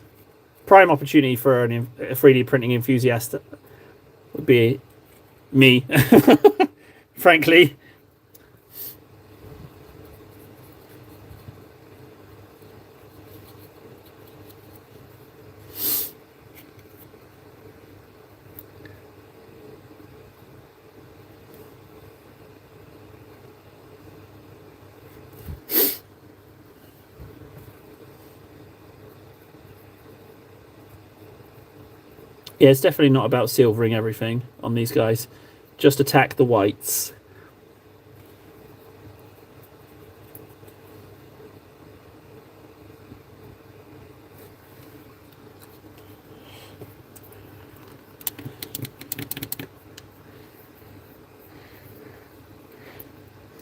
Prime opportunity for a 3D printing enthusiast would be me, frankly. Yeah, it's definitely not about silvering everything on these guys. Just attack the whites.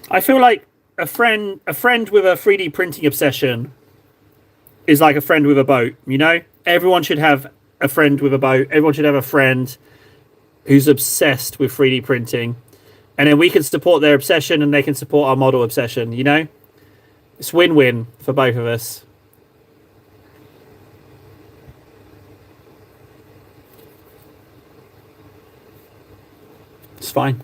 I feel like a friend with a 3D printing obsession is like a friend with a boat, you know? Everyone should have a friend with a boat. Everyone should have a friend who's obsessed with 3D printing. And then we can support their obsession and they can support our model obsession, you know? It's win-win for both of us. It's fine.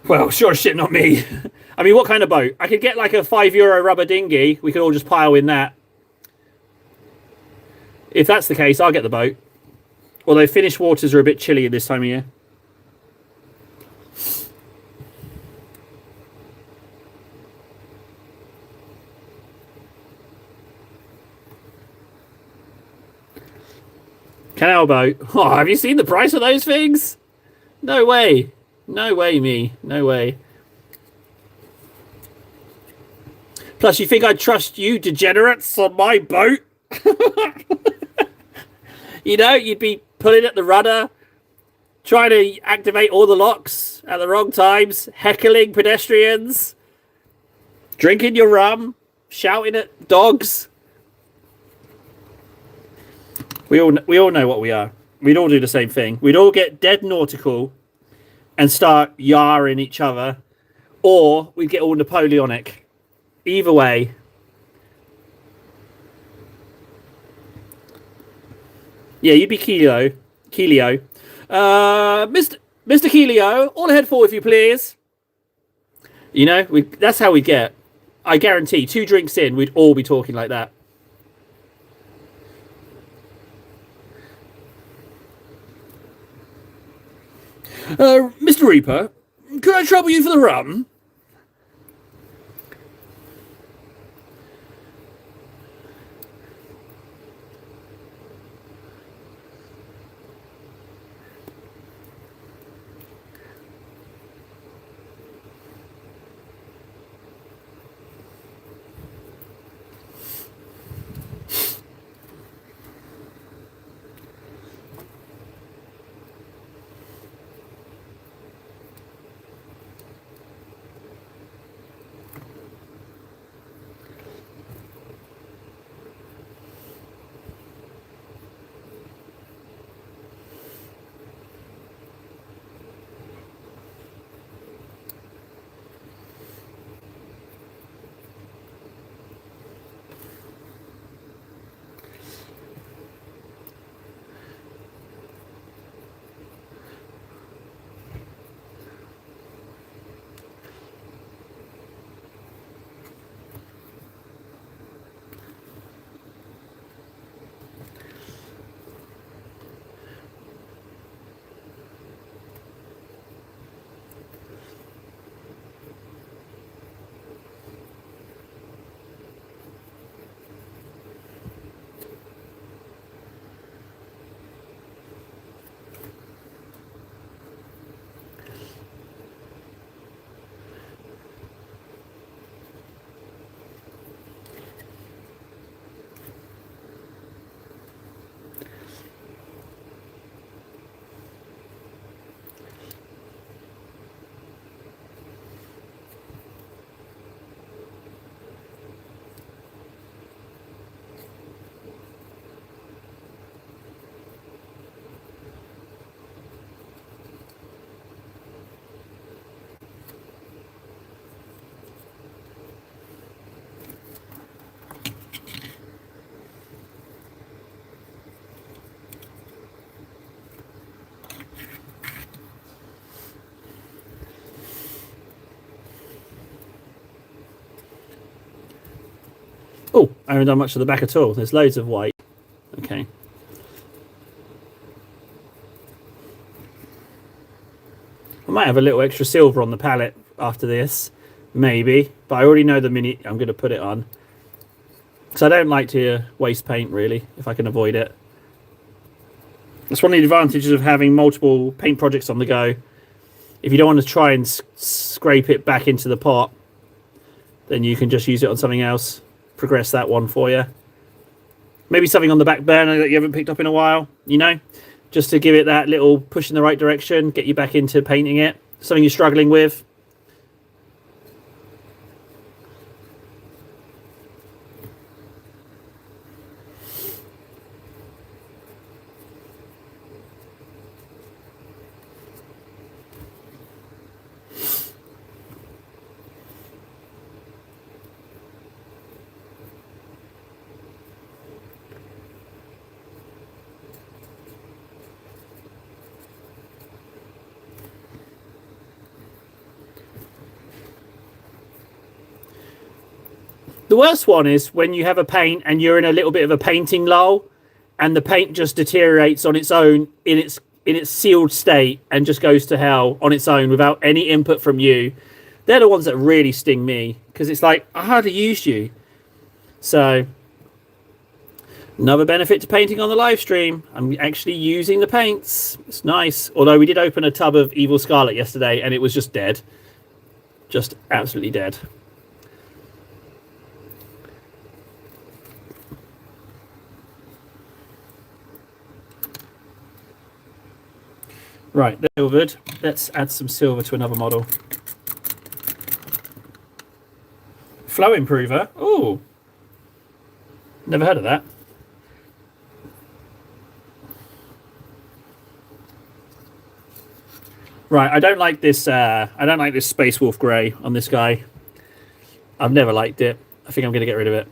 Well, sure shit, not me. I mean, what kind of boat? I could get like a €5 rubber dinghy. We could all just pile in that. If that's the case, I'll get the boat. Although Finnish waters are a bit chilly at this time of year. Canal boat. Oh, have you seen the price of those things? No way. No way, me. No way. Plus, you think I'd trust you degenerates on my boat? You know, you'd be pulling at the rudder, trying to activate all the locks at the wrong times, heckling pedestrians, drinking your rum, shouting at dogs. We all know what we are. We'd all do the same thing. We'd all get dead nautical and start yarring each other, or we'd get all Napoleonic. Either way. Yeah, you'd be Keelio. Mr. Keelio, all ahead for if you please. You know, that's how we get. I guarantee 2 drinks in, we'd all be talking like that. Mr. Reaper, could I trouble you for the rum? Oh, I haven't done much of the back at all. There's loads of white. Okay. I might have a little extra silver on the palette after this. Maybe. But I already know the mini I'm going to put it on. Because I don't like to waste paint, really, if I can avoid it. That's one of the advantages of having multiple paint projects on the go. If you don't want to try and scrape it back into the pot, then you can just use it on something else. Progress that one for you. Maybe something on the back burner that you haven't picked up in a while, you know, just to give it that little push in the right direction, get you back into painting it. Something you're struggling with. The worst one is when you have a paint and you're in a little bit of a painting lull, and the paint just deteriorates on its own in its sealed state and just goes to hell on its own without any input from you. They're the ones that really sting me, because it's like, I hardly used you. So, another benefit to painting on the live stream, I'm actually using the paints. It's nice. Although we did open a tub of Evil Scarlet yesterday and it was just dead. Just absolutely dead. Right, they're silvered. Let's add some silver to another model. Flow improver. Oh, never heard of that. Right, I don't like this. I don't like this Space Wolf Grey on this guy. I've never liked it. I think I'm going to get rid of it.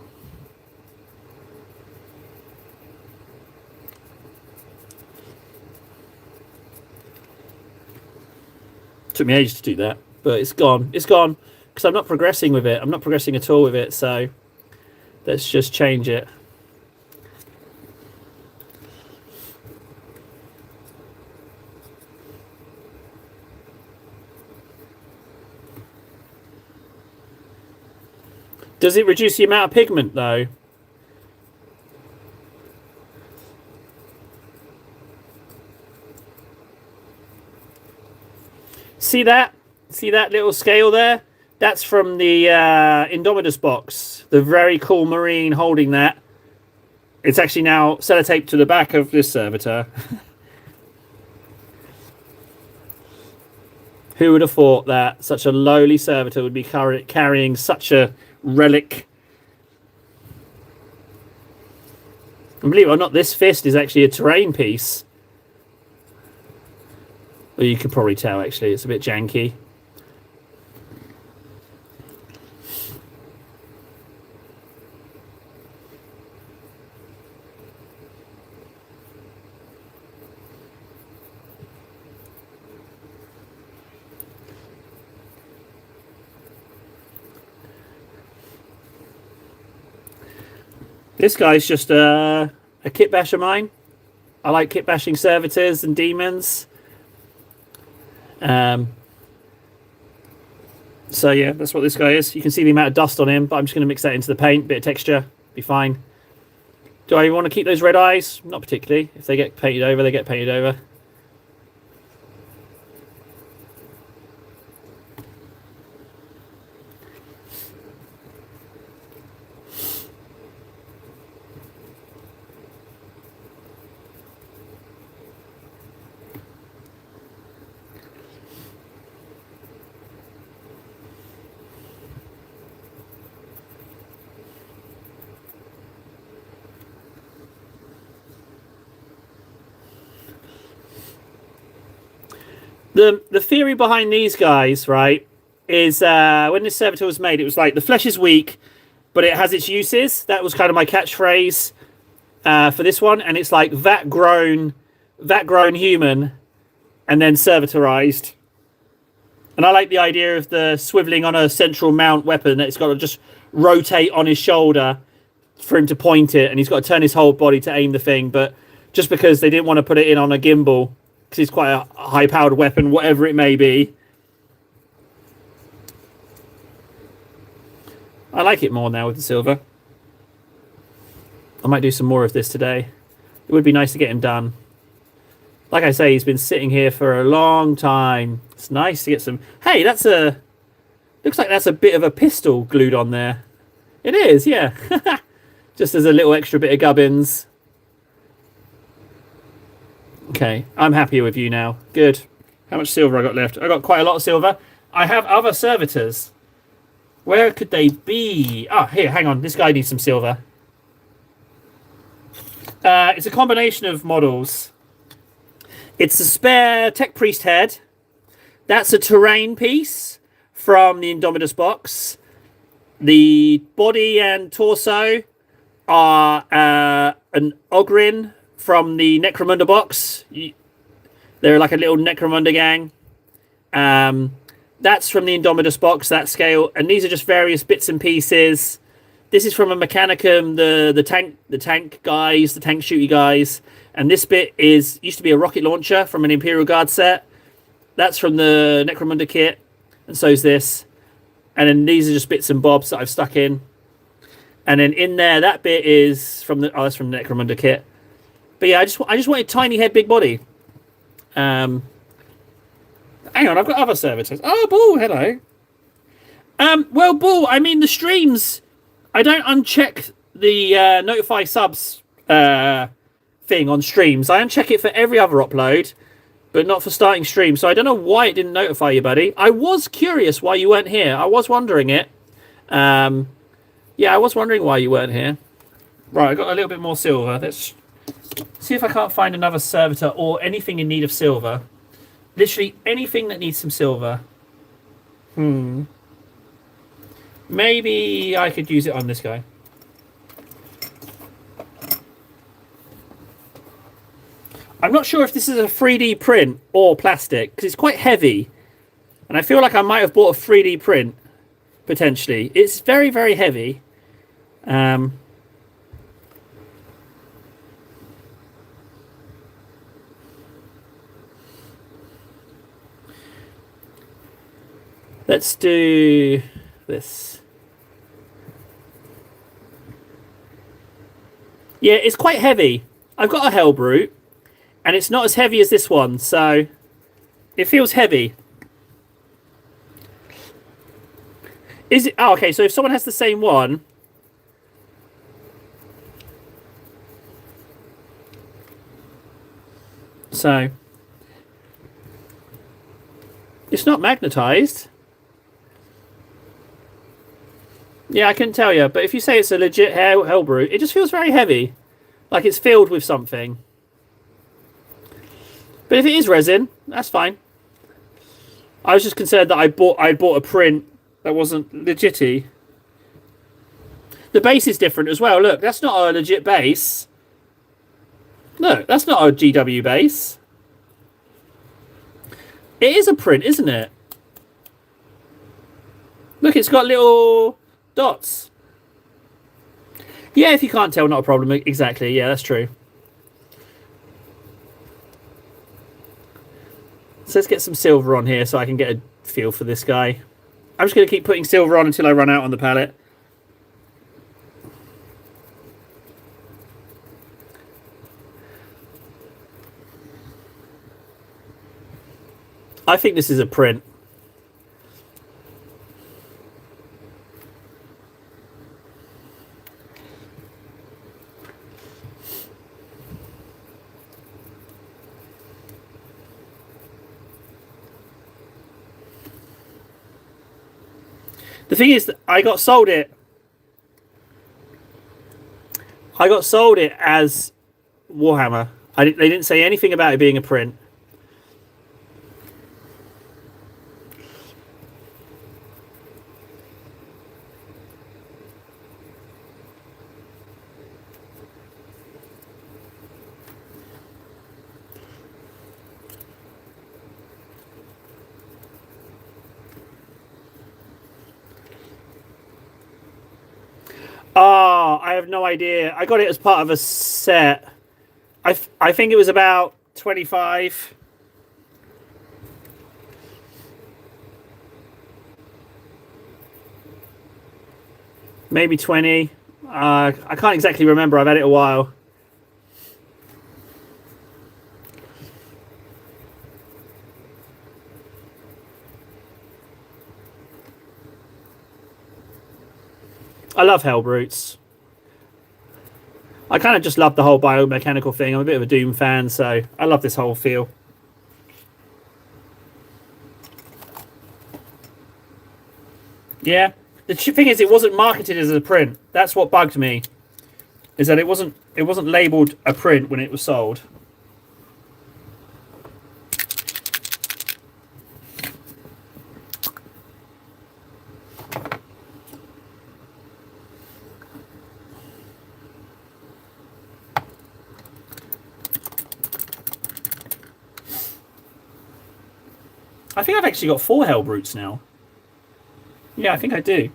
Took me ages to do that, but it's gone. It's gone because I'm not progressing with it. I'm not progressing at all with it. So let's just change it. Does it reduce the amount of pigment though? See that? See that little scale there? That's from the Indomitus box. The very cool Marine holding that. It's actually now sellotaped to the back of this servitor. Who would have thought that such a lowly servitor would be carrying such a relic? And believe it or not, this fist is actually a terrain piece. Well, you could probably tell, actually. It's a bit janky. This guy's just a kit bash of mine. I like kit bashing servitors and demons. So yeah, that's what this guy is. You can see the amount of dust on him, but I'm just going to mix that into the paint. Bit of texture, be fine. Do I want to keep those red eyes? Not particularly. If they get painted over, they get painted over. The theory behind these guys, right, is when this servitor was made, it was like the flesh is weak, but it has its uses. That was kind of my catchphrase for this one, and it's like vat grown human, and then servitorized. And I like the idea of the swiveling on a central mount weapon that it's got to just rotate on his shoulder for him to point it, and he's got to turn his whole body to aim the thing. But just because they didn't want to put it in on a gimbal, because it's quite a high-powered weapon, whatever it may be. I like it more now with the silver. I might do some more of this today. It would be nice to get him done. Like I say, he's been sitting here for a long time. It's nice to get some... Hey, that's a... Looks like that's a bit of a pistol glued on there. It is, yeah. Just as a little extra bit of gubbins. Okay, I'm happy with you now. Good. How much silver I got left? I got quite a lot of silver. I have other servitors. Where could they be? Ah, here, hang on. This guy needs some silver. It's a combination of models. It's a spare Tech Priest head. That's a terrain piece from the Indomitus box. The body and torso are an Ogrin from the Necromunda box. They're like a little Necromunda gang. That's from the Indomitus box, that scale. And these are just various bits and pieces This is from a Mechanicum, the tank guys, the tank shooty guys, and this bit used to be a rocket launcher from an Imperial Guard set. That's from the Necromunda kit, and so is this. And then these are just bits and bobs that I've stuck in. And then in there, that bit is from that's from the Necromunda kit. But yeah, I just wanted tiny head, big body. Hang on, I've got other servitors. Oh, Bull, hello. Well, Bull, I mean the streams. I don't uncheck the notify subs thing on streams. I uncheck it for every other upload, but not for starting stream. So I don't know why it didn't notify you, buddy. I was curious why you weren't here. I was wondering it. Yeah, I was wondering why you weren't here. Right, I got a little bit more silver. Let's see if I can't find another servitor or anything in need of silver. Literally anything that needs some silver. Maybe I could use it on this guy. I'm not sure if this is a 3D print or plastic, because it's quite heavy. And I feel like I might have bought a 3D print, potentially. It's very, very heavy. Let's do this. Yeah, it's quite heavy. I've got a Hellbrute, and it's not as heavy as this one, so it feels heavy. Is it? Oh, okay, so if someone has the same one... So... It's not magnetized. Yeah, I couldn't tell you, but if you say it's a legit Hellbrute, it just feels very heavy. Like it's filled with something. But if it is resin, that's fine. I was just concerned that I'd bought a print that wasn't legit-y. The base is different as well. Look, that's not a legit base. No, that's not a GW base. It is a print, isn't it? Look, it's got little dots. Yeah, if you can't tell, not a problem. Exactly, yeah, that's true. So let's get some silver on here so I can get a feel for this guy. I'm just going to keep putting silver on until I run out on the palette. I think this is a print. The thing is that I got sold it as Warhammer. They didn't say anything about it being a print. Oh, I have no idea. I got it as part of a set. I think it was about 25. Maybe 20. I can't exactly remember. I've had it a while. I love Hellbrutes. I kind of just love the whole biomechanical thing. I'm a bit of a Doom fan, so I love this whole feel. Yeah. The thing is, it wasn't marketed as a print. That's what bugged me. Is that it wasn't labelled a print when it was sold. I think I've actually got 4 Hellbrutes now. Yeah, I think I do.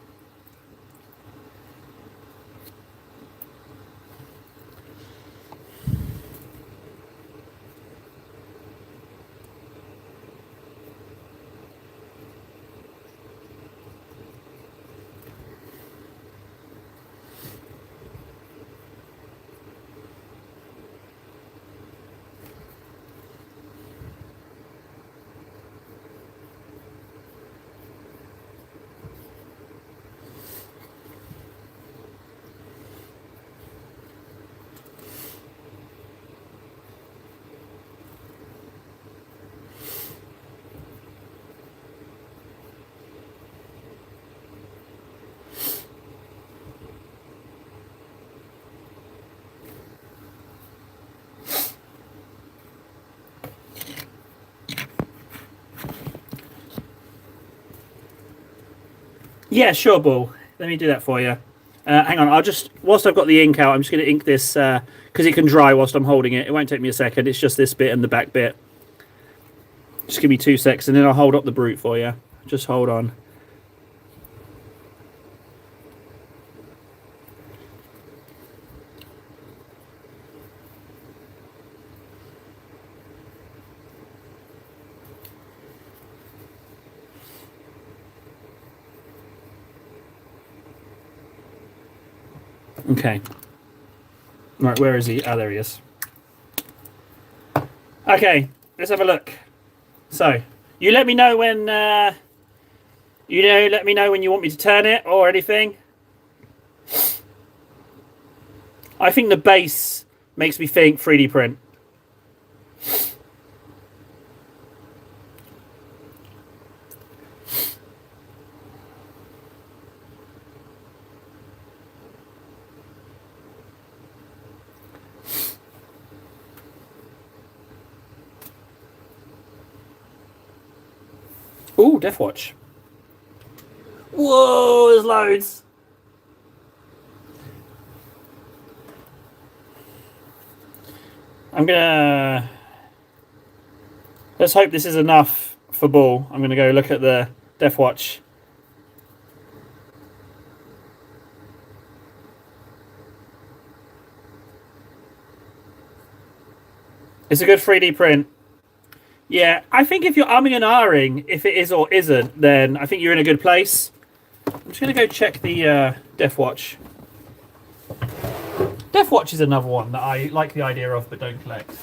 Yeah, sure, Bull. Let me do that for you. Hang on, whilst I've got the ink out, I'm just going to ink this, because it can dry whilst I'm holding it. It won't take me a second. It's just this bit and the back bit. Just give me 2 seconds, and then I'll hold up the brute for you. Just hold on. Okay. Right, where is he? Oh, there he is. Okay, let's have a look. So, you let me know when, let me know when you want me to turn it or anything. I think the base makes me think 3D print. Ooh, Death Watch. Whoa, there's loads. I'm gonna... Let's hope this is enough for Bull. I'm gonna go look at the Death Watch. It's a good 3D print. Yeah, I think if you're umming and ahhing if it is or isn't, then I think you're in a good place. I'm just going to go check the Death Watch. Death Watch is another one that I like the idea of but don't collect.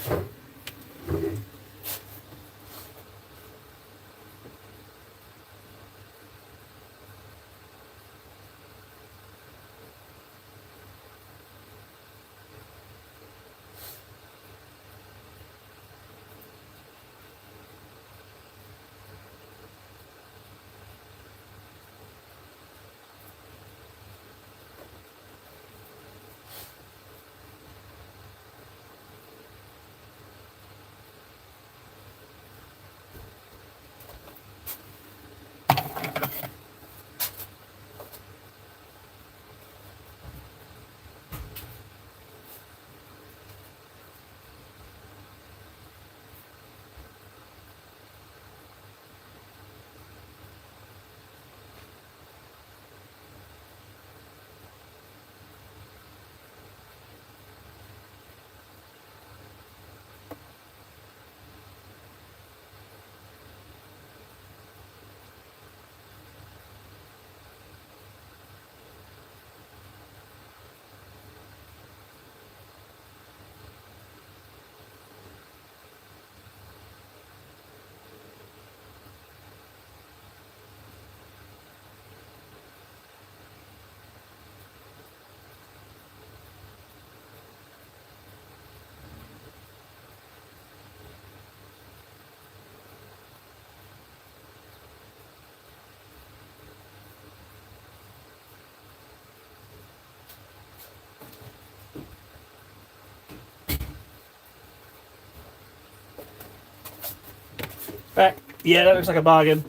Back. Yeah, that looks like a bargain.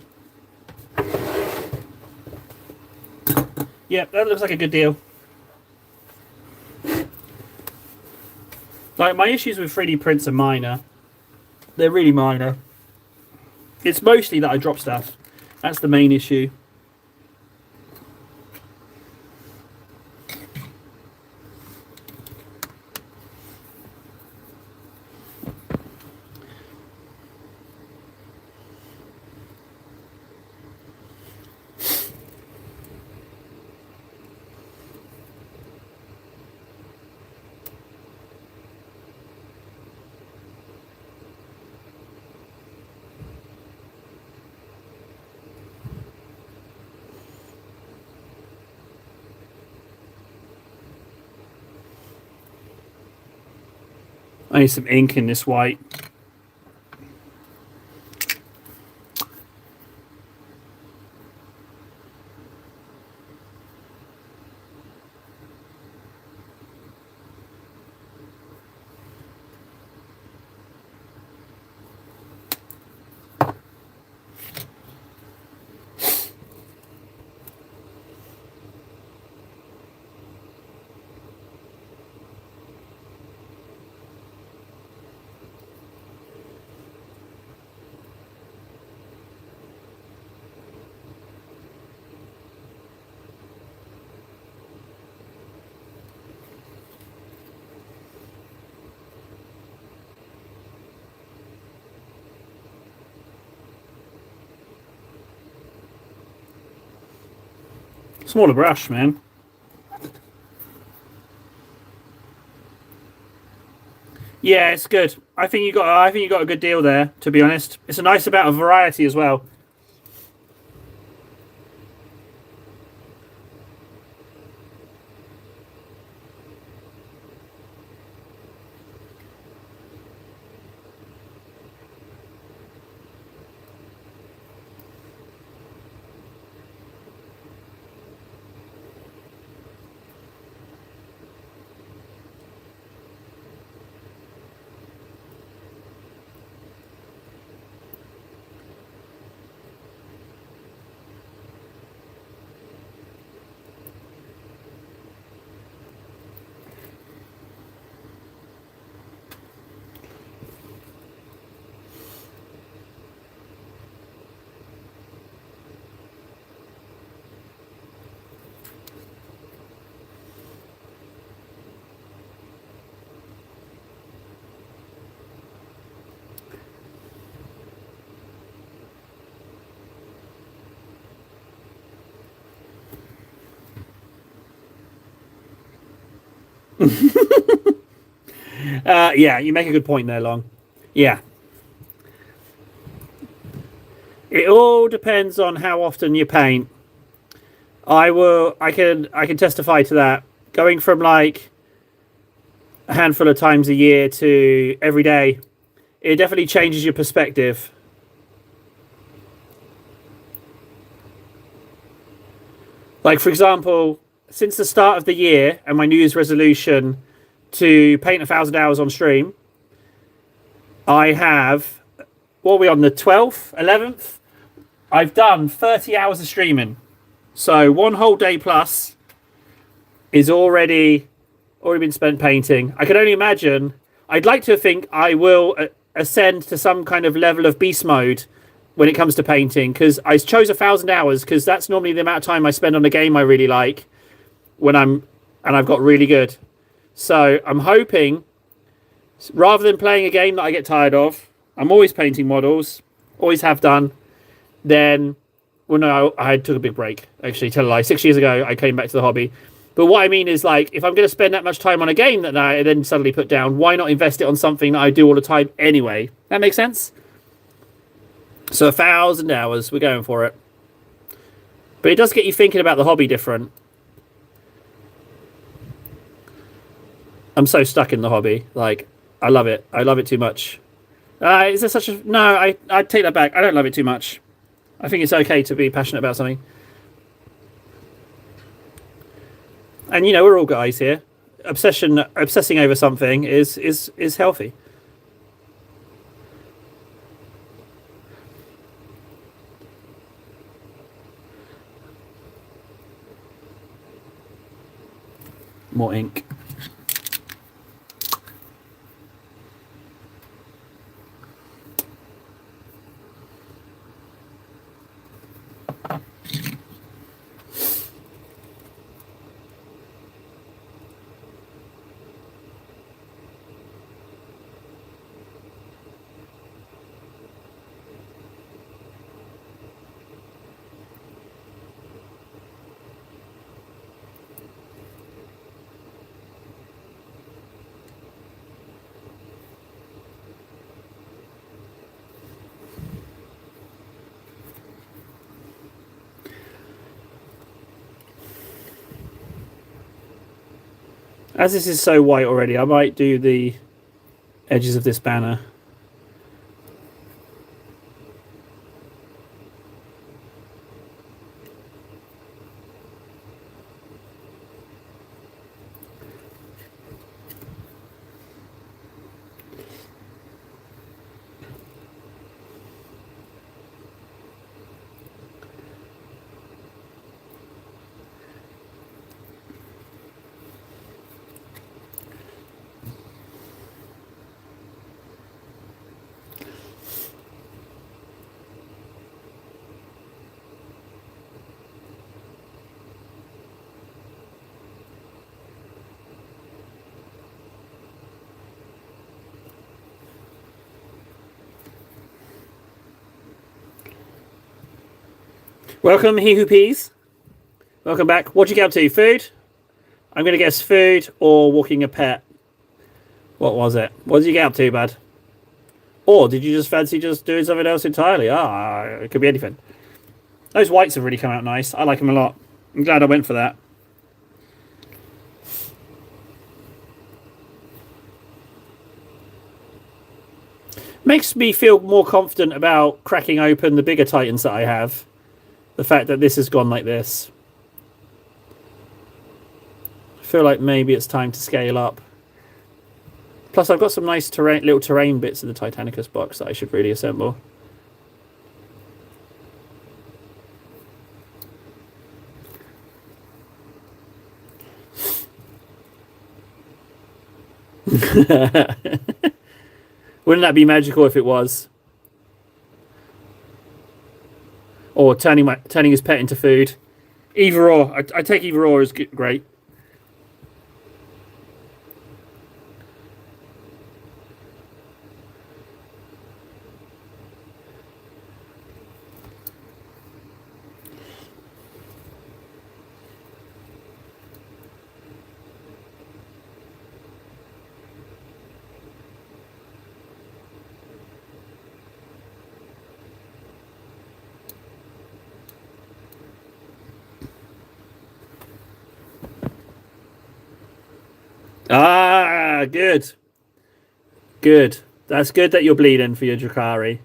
Yeah, that looks like a good deal. Like, my issues with 3D prints are minor. They're really minor. It's mostly that I drop stuff. That's the main issue. I need some ink in this white. Smaller brush, man. Yeah, it's good. I think you got a good deal there, to be honest. It's a nice amount of variety as well. Yeah, you make a good point there, Long. Yeah. It all depends on how often you paint. I can testify to that. Going from like a handful of times a year to every day, it definitely changes your perspective. Like, for example, since the start of the year and my New Year's resolution to paint 1,000 hours on stream, I have, what are we on, the 12th, 11th? I've done 30 hours of streaming. So one whole day plus is already been spent painting. I can only imagine. I'd like to think I will ascend to some kind of level of beast mode when it comes to painting, because I chose 1,000 hours because that's normally the amount of time I spend on a game I really like and I've got really good. So I'm hoping, rather than playing a game that I get tired of, I'm always painting models, always have done. Then, well, no, I took a big break, actually, tell a lie. 6 years ago, I came back to the hobby. But what I mean is, like, if I'm going to spend that much time on a game that I then suddenly put down, why not invest it on something that I do all the time anyway? That makes sense? So 1,000 hours, we're going for it. But it does get you thinking about the hobby different. I'm so stuck in the hobby. Like, I love it. I love it too much. Is there such a... No, I take that back. I don't love it too much. I think it's okay to be passionate about something. And, you know, we're all guys here. Obsessing over something is healthy. More ink. As this is so white already, I might do the edges of this banner. Welcome, he who pees. Welcome back. What'd you get up to? Food? I'm going to guess food or walking a pet. What was it? What did you get up to, bud? Or did you just fancy just doing something else entirely? It could be anything. Those whites have really come out nice. I like them a lot. I'm glad I went for that. Makes me feel more confident about cracking open the bigger Titans that I have. The fact that this has gone like this. I feel like maybe it's time to scale up. Plus, I've got some nice little terrain bits of the Titanicus box that I should really assemble. Wouldn't that be magical if it was? Or turning his pet into food. Either or. I take either or as great. Ah, good. Good. That's good that you're bleeding for your Drakari.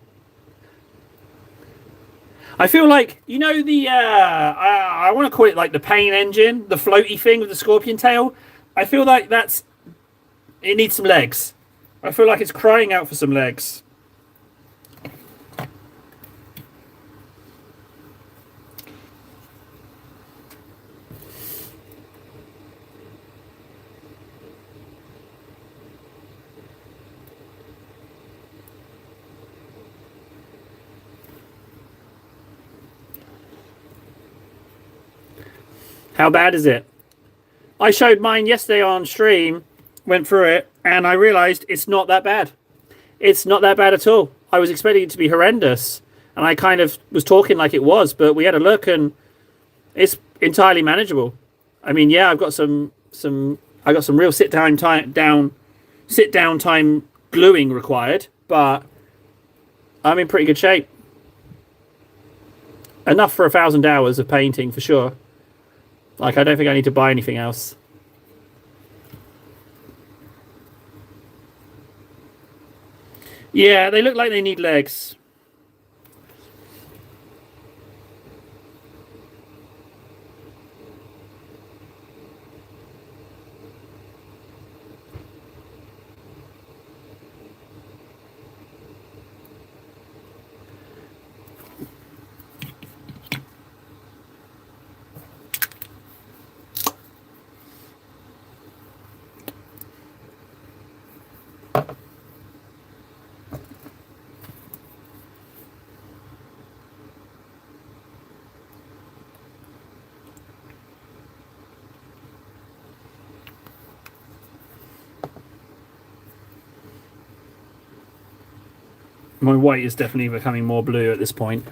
I feel like, you know, I want to call it like the pain engine, the floaty thing with the scorpion tail. I feel like it needs some legs. I feel like it's crying out for some legs. How bad is it? I showed mine yesterday on stream, went through it, and I realized it's not that bad. It's not that bad at all. I was expecting it to be horrendous, and I kind of was talking like it was, but we had a look, and it's entirely manageable. I mean, yeah, I've got some real sit down time gluing required, but I'm in pretty good shape. Enough for 1,000 hours of painting for sure. Like, I don't think I need to buy anything else. Yeah, they look like they need legs. My white is definitely becoming more blue at this point.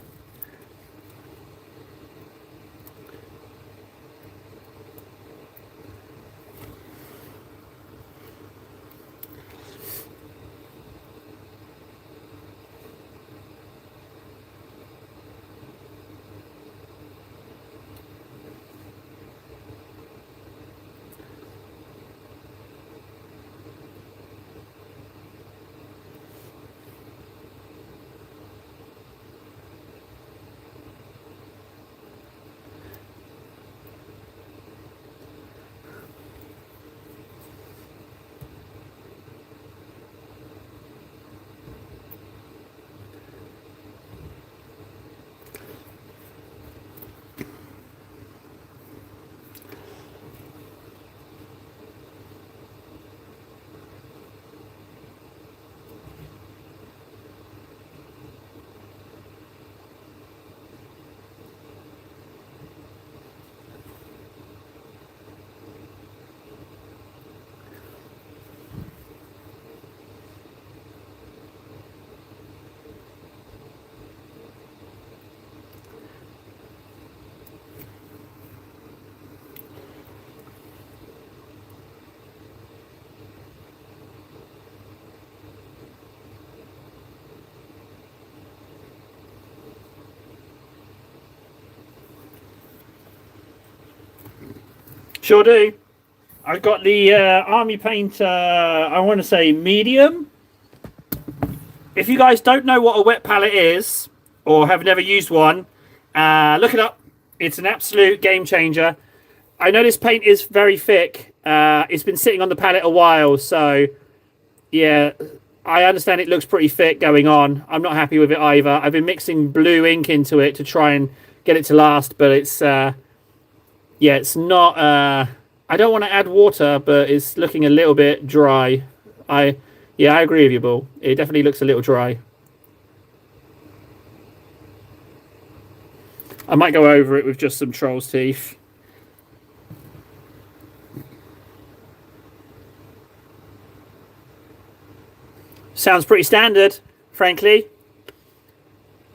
Sure do. I've got the army paint, I want to say medium. If you guys don't know what a wet palette is, or have never used one, look it up. It's an absolute game changer. I know this paint is very thick. It's been sitting on the palette a while, so yeah, I understand it looks pretty thick going on. I'm not happy with it either. I've been mixing blue ink into it to try and get it to last, but it's it's not. I don't want to add water, but it's looking a little bit dry. I agree with you, Bull. It definitely looks a little dry. I might go over it with just some troll's teeth. Sounds pretty standard, frankly.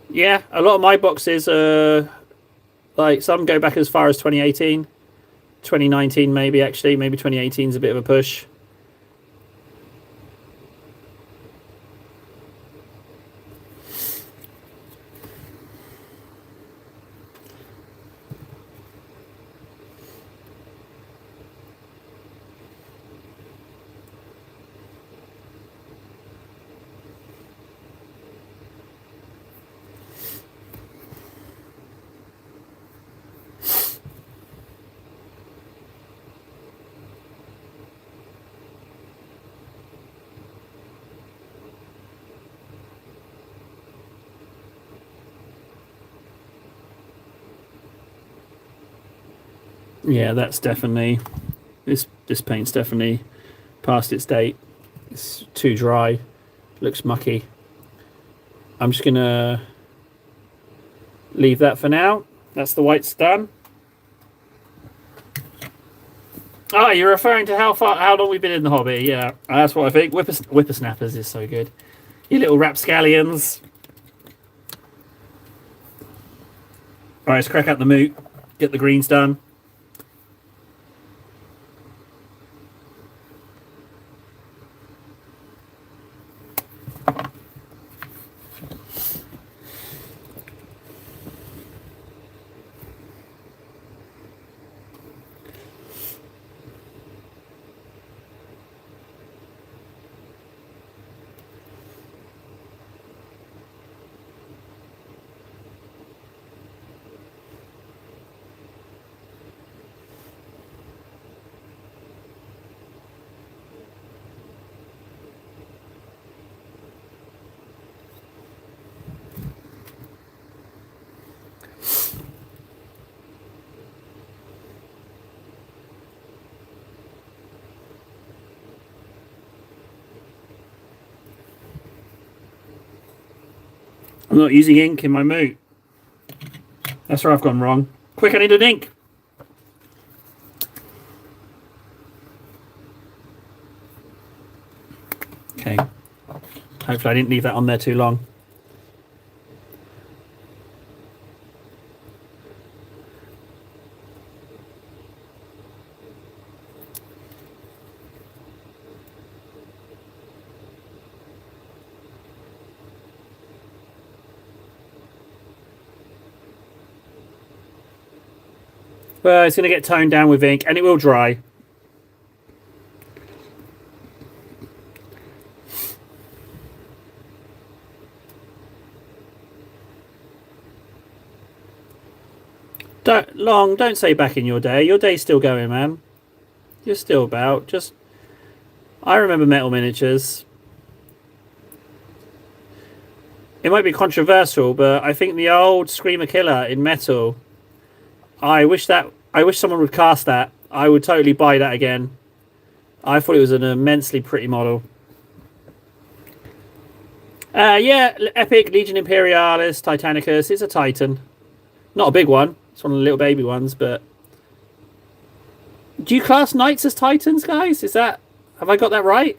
Yeah, a lot of my boxes are like some go back as far as 2018, 2019 maybe actually. Maybe 2018 is a bit of a push. Yeah, that's definitely this paint's definitely past its date. It's too dry. Looks mucky. I'm just gonna leave that for now. That's the whites done. Oh, you're referring to how long we've been in the hobby? Yeah, that's what I think. Whippersnappers is so good. You little rapscallions. All right, let's crack out the moot. Get the greens done. I'm not using ink in my moot. That's where I've gone wrong. Quick, I need an ink. Okay. Hopefully I didn't leave that on there too long. Well, it's going to get toned down with ink, and it will dry. Don't say back in your day. Your day's still going, man. You're still about. I remember metal miniatures. It might be controversial, but I think the old Screamer Killer in metal, I wish someone would cast that. I would totally buy that again. I thought it was an immensely pretty model. Yeah, Epic, Legion Imperialis, Titanicus. It's a Titan. Not a big one. It's one of the little baby ones, but... Do you class Knights as Titans, guys? Have I got that right?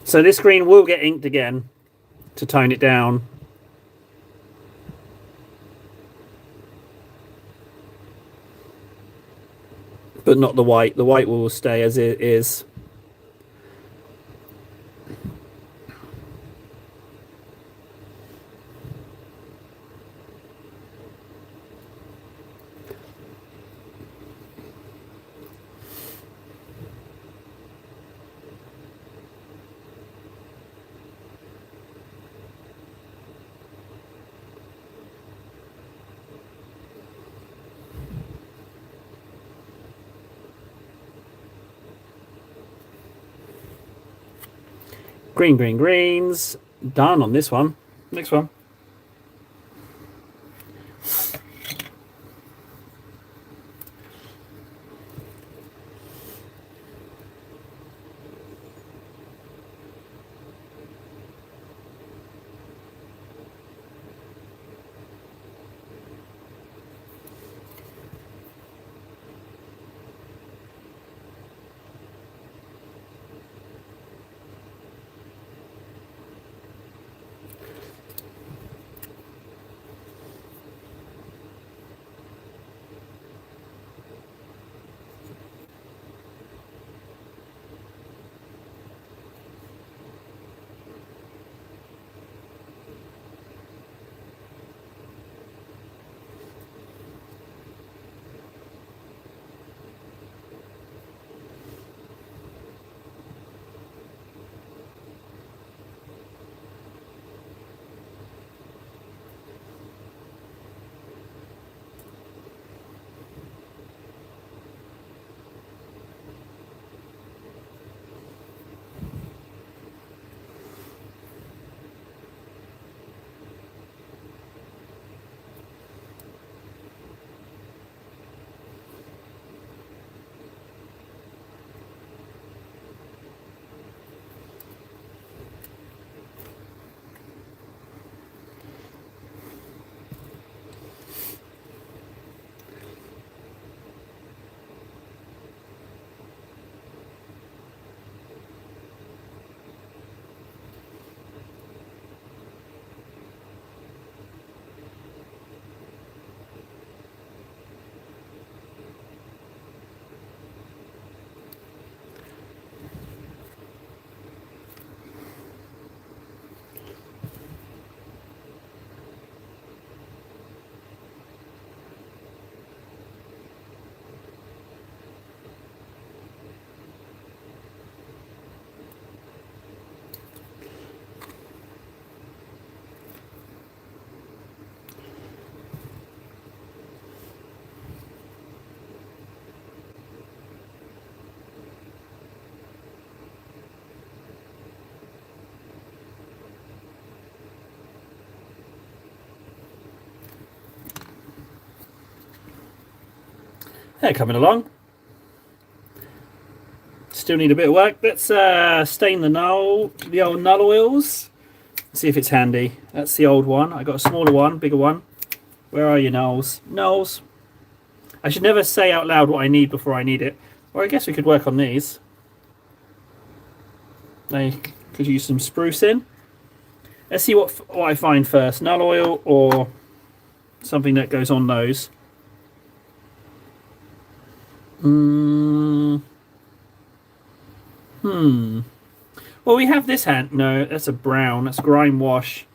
So this green will get inked again to tone it down. but not the white. The white will stay as it is. Green, green, greens. Done on this one. Next one. They're coming along. Still need a bit of work. Let's stain the old null oils. See if it's handy. That's the old one. I got a smaller one, bigger one. Where are you, Knowles? Knowles. I should never say out loud what I need before I need it. Or I guess we could work on these. I could use some spruce in. Let's see what I find first. Null oil or something that goes on those. Well, we have this hand. No, that's a brown. That's grime wash.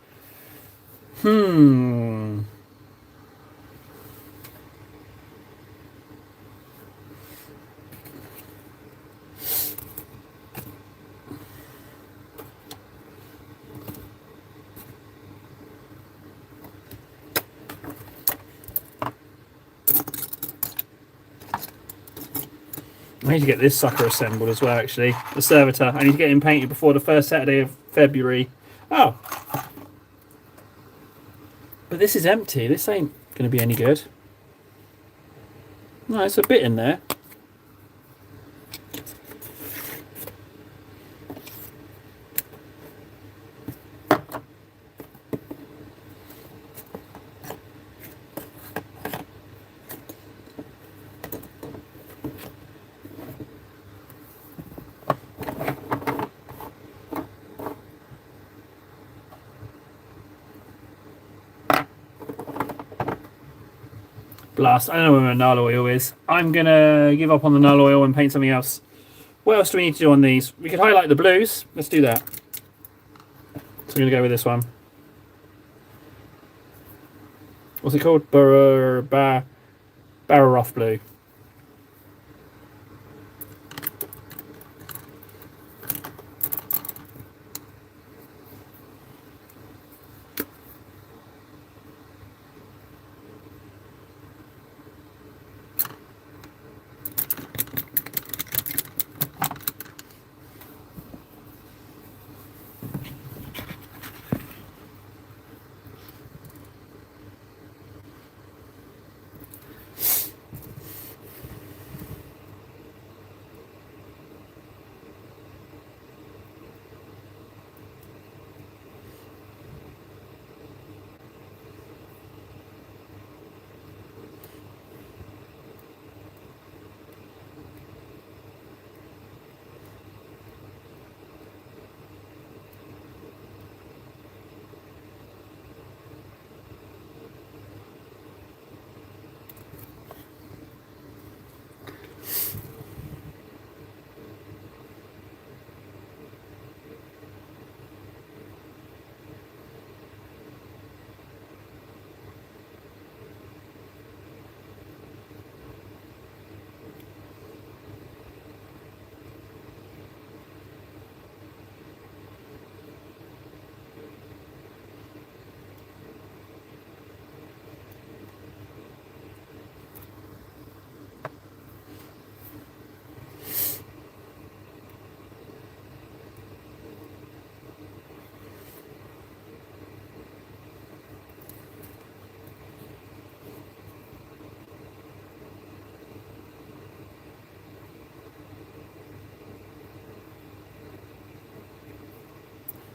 I need to get this sucker assembled as well, actually. The servitor. I need to get him painted before the first Saturday of February. Oh. But this is empty. This ain't going to be any good. No, it's a bit in there. Blast. I don't know where my null oil is. I'm going to give up on the null oil and paint something else. What else do we need to do on these? We could highlight the blues. Let's do that. So I'm going to go with this one. What's it called? Barrow Rough Blue.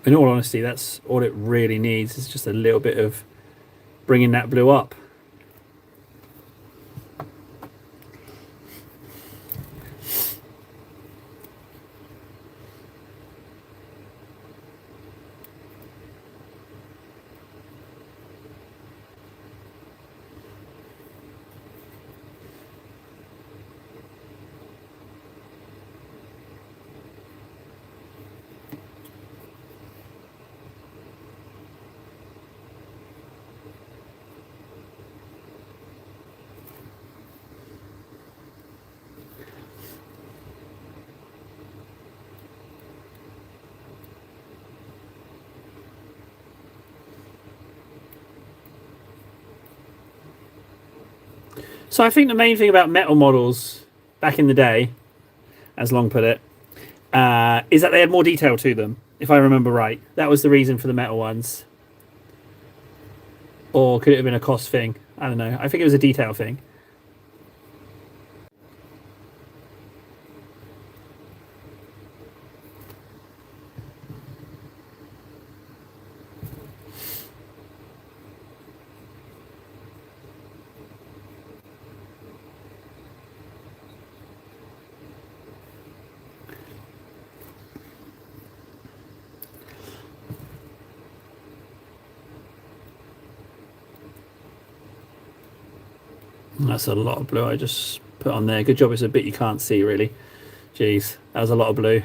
In all honesty, that's all it really needs. Is just a little bit of bringing that blue up. So I think the main thing about metal models back in the day, as Long put it, is that they had more detail to them, if I remember right. That was the reason for the metal ones. Or could it have been a cost thing? I don't know. I think it was a detail thing. That's a lot of blue I just put on there. Good job it's a bit you can't see, really. Jeez, that was a lot of blue.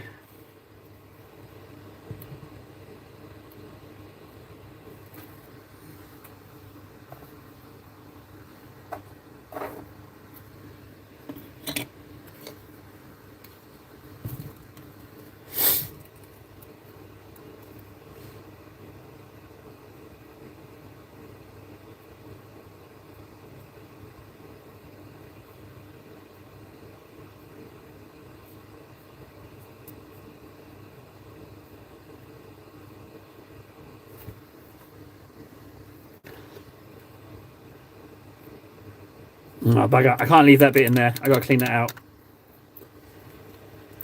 Oh, bugger. I can't leave that bit in there. I got to clean that out.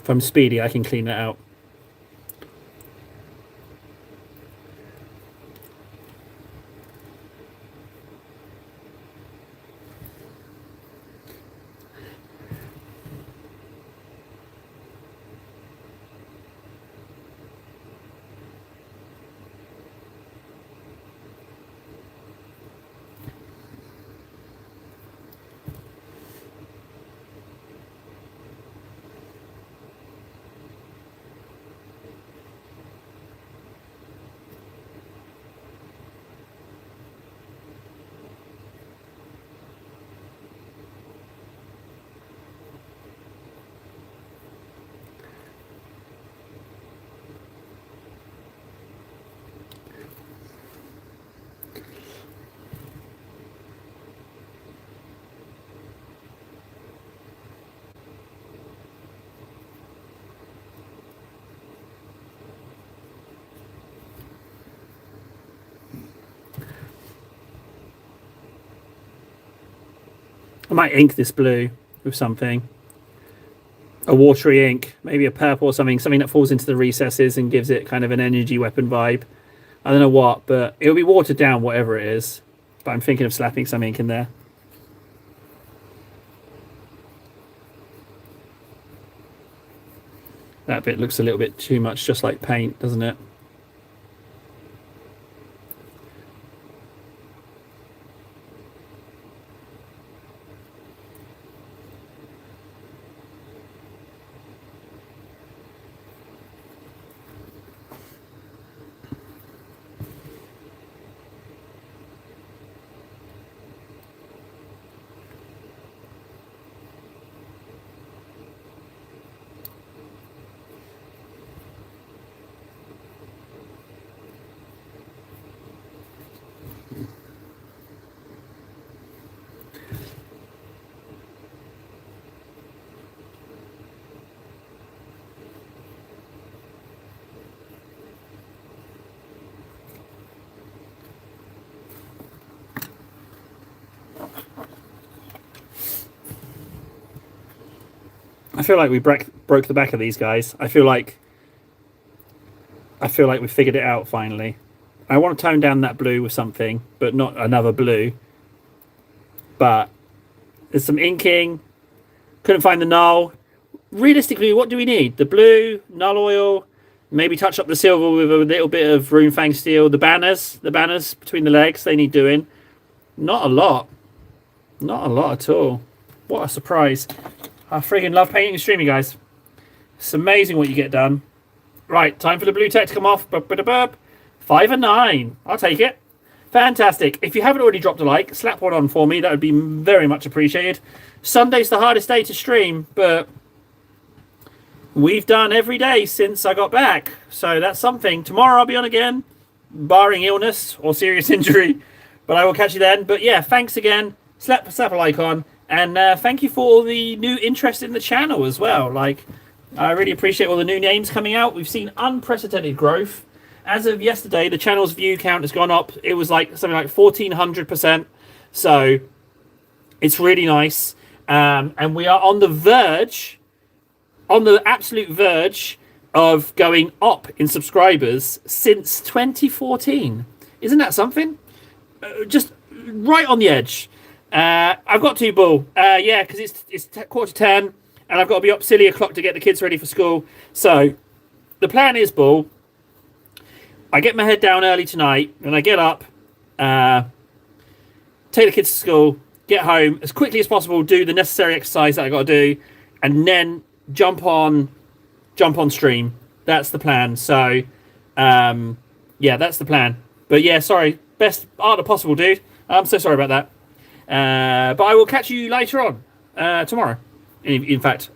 If I'm speedy, I can clean that out. I might ink this blue with something. A watery ink, maybe a purple or something that falls into the recesses and gives it kind of an energy weapon vibe. I don't know what, but it'll be watered down, whatever it is. But I'm thinking of slapping some ink in there. That bit looks a little bit too much just like paint, doesn't it? I feel like we broke the back of these guys. I feel like we figured it out finally. I want to tone down that blue with something, but not another blue. But there's some inking. Couldn't find the null. Realistically, what do we need? The blue, null oil, maybe touch up the silver with a little bit of runefang steel. The banners between the legs, they need doing. Not a lot. Not a lot at all. What a surprise. I friggin' love painting and streaming, guys. It's amazing what you get done. Right, time for the blue tech to come off. 5 and 9. I'll take it. Fantastic. If you haven't already dropped a like, slap one on for me. That would be very much appreciated. Sunday's the hardest day to stream, but we've done every day since I got back. So that's something. Tomorrow I'll be on again, barring illness or serious injury. But I will catch you then. But yeah, thanks again. Slap a like on. And thank you for all the new interest in the channel as well. Like, I really appreciate all the new names coming out. We've seen unprecedented growth. As of yesterday, the channel's view count has gone up. It was like something like 1,400%. So it's really nice. And we are on the verge, on the absolute verge of going up in subscribers since 2014. Isn't that something? Just right on the edge. I've got to, Bull. Yeah, because it's 10:15, and I've got to be up silly o'clock to get the kids ready for school. So the plan is, Bull, I get my head down early tonight, and I get up, take the kids to school, get home as quickly as possible, do the necessary exercise that I got to do, and then jump on stream. That's the plan. So, yeah, that's the plan. But yeah, sorry, best art of possible, dude. I'm so sorry about that. But I will catch you later on tomorrow. In fact.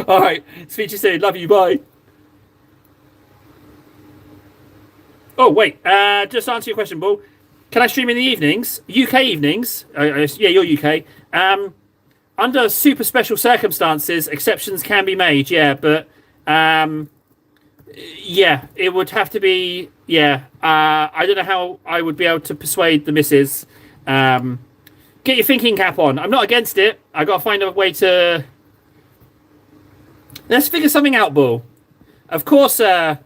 All right. Speak to you soon. Love you. Bye. Oh, wait. Just to answer your question, Bull. Can I stream in the evenings? UK evenings? Yeah, you're UK. Under super special circumstances, exceptions can be made. Yeah, but yeah, it would have to be. Yeah. I don't know how I would be able to persuade the missus. Get your thinking cap on. I'm not against it. I got to find a way to... Let's figure something out, Bull. Of course, I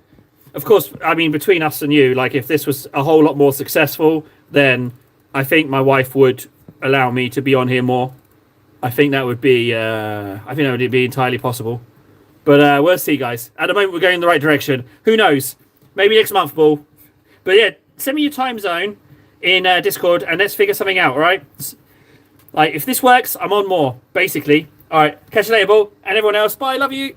mean, between us and you, like, if this was a whole lot more successful, then I think my wife would allow me to be on here more. I think that would be entirely possible. But we'll see, guys. At the moment, we're going in the right direction. Who knows? Maybe next month, Bull. But yeah, send me your time zone in Discord, and let's figure something out, all right? Like, if this works, I'm on more, basically. All right, catch you later, Bull, and everyone else. Bye, love you.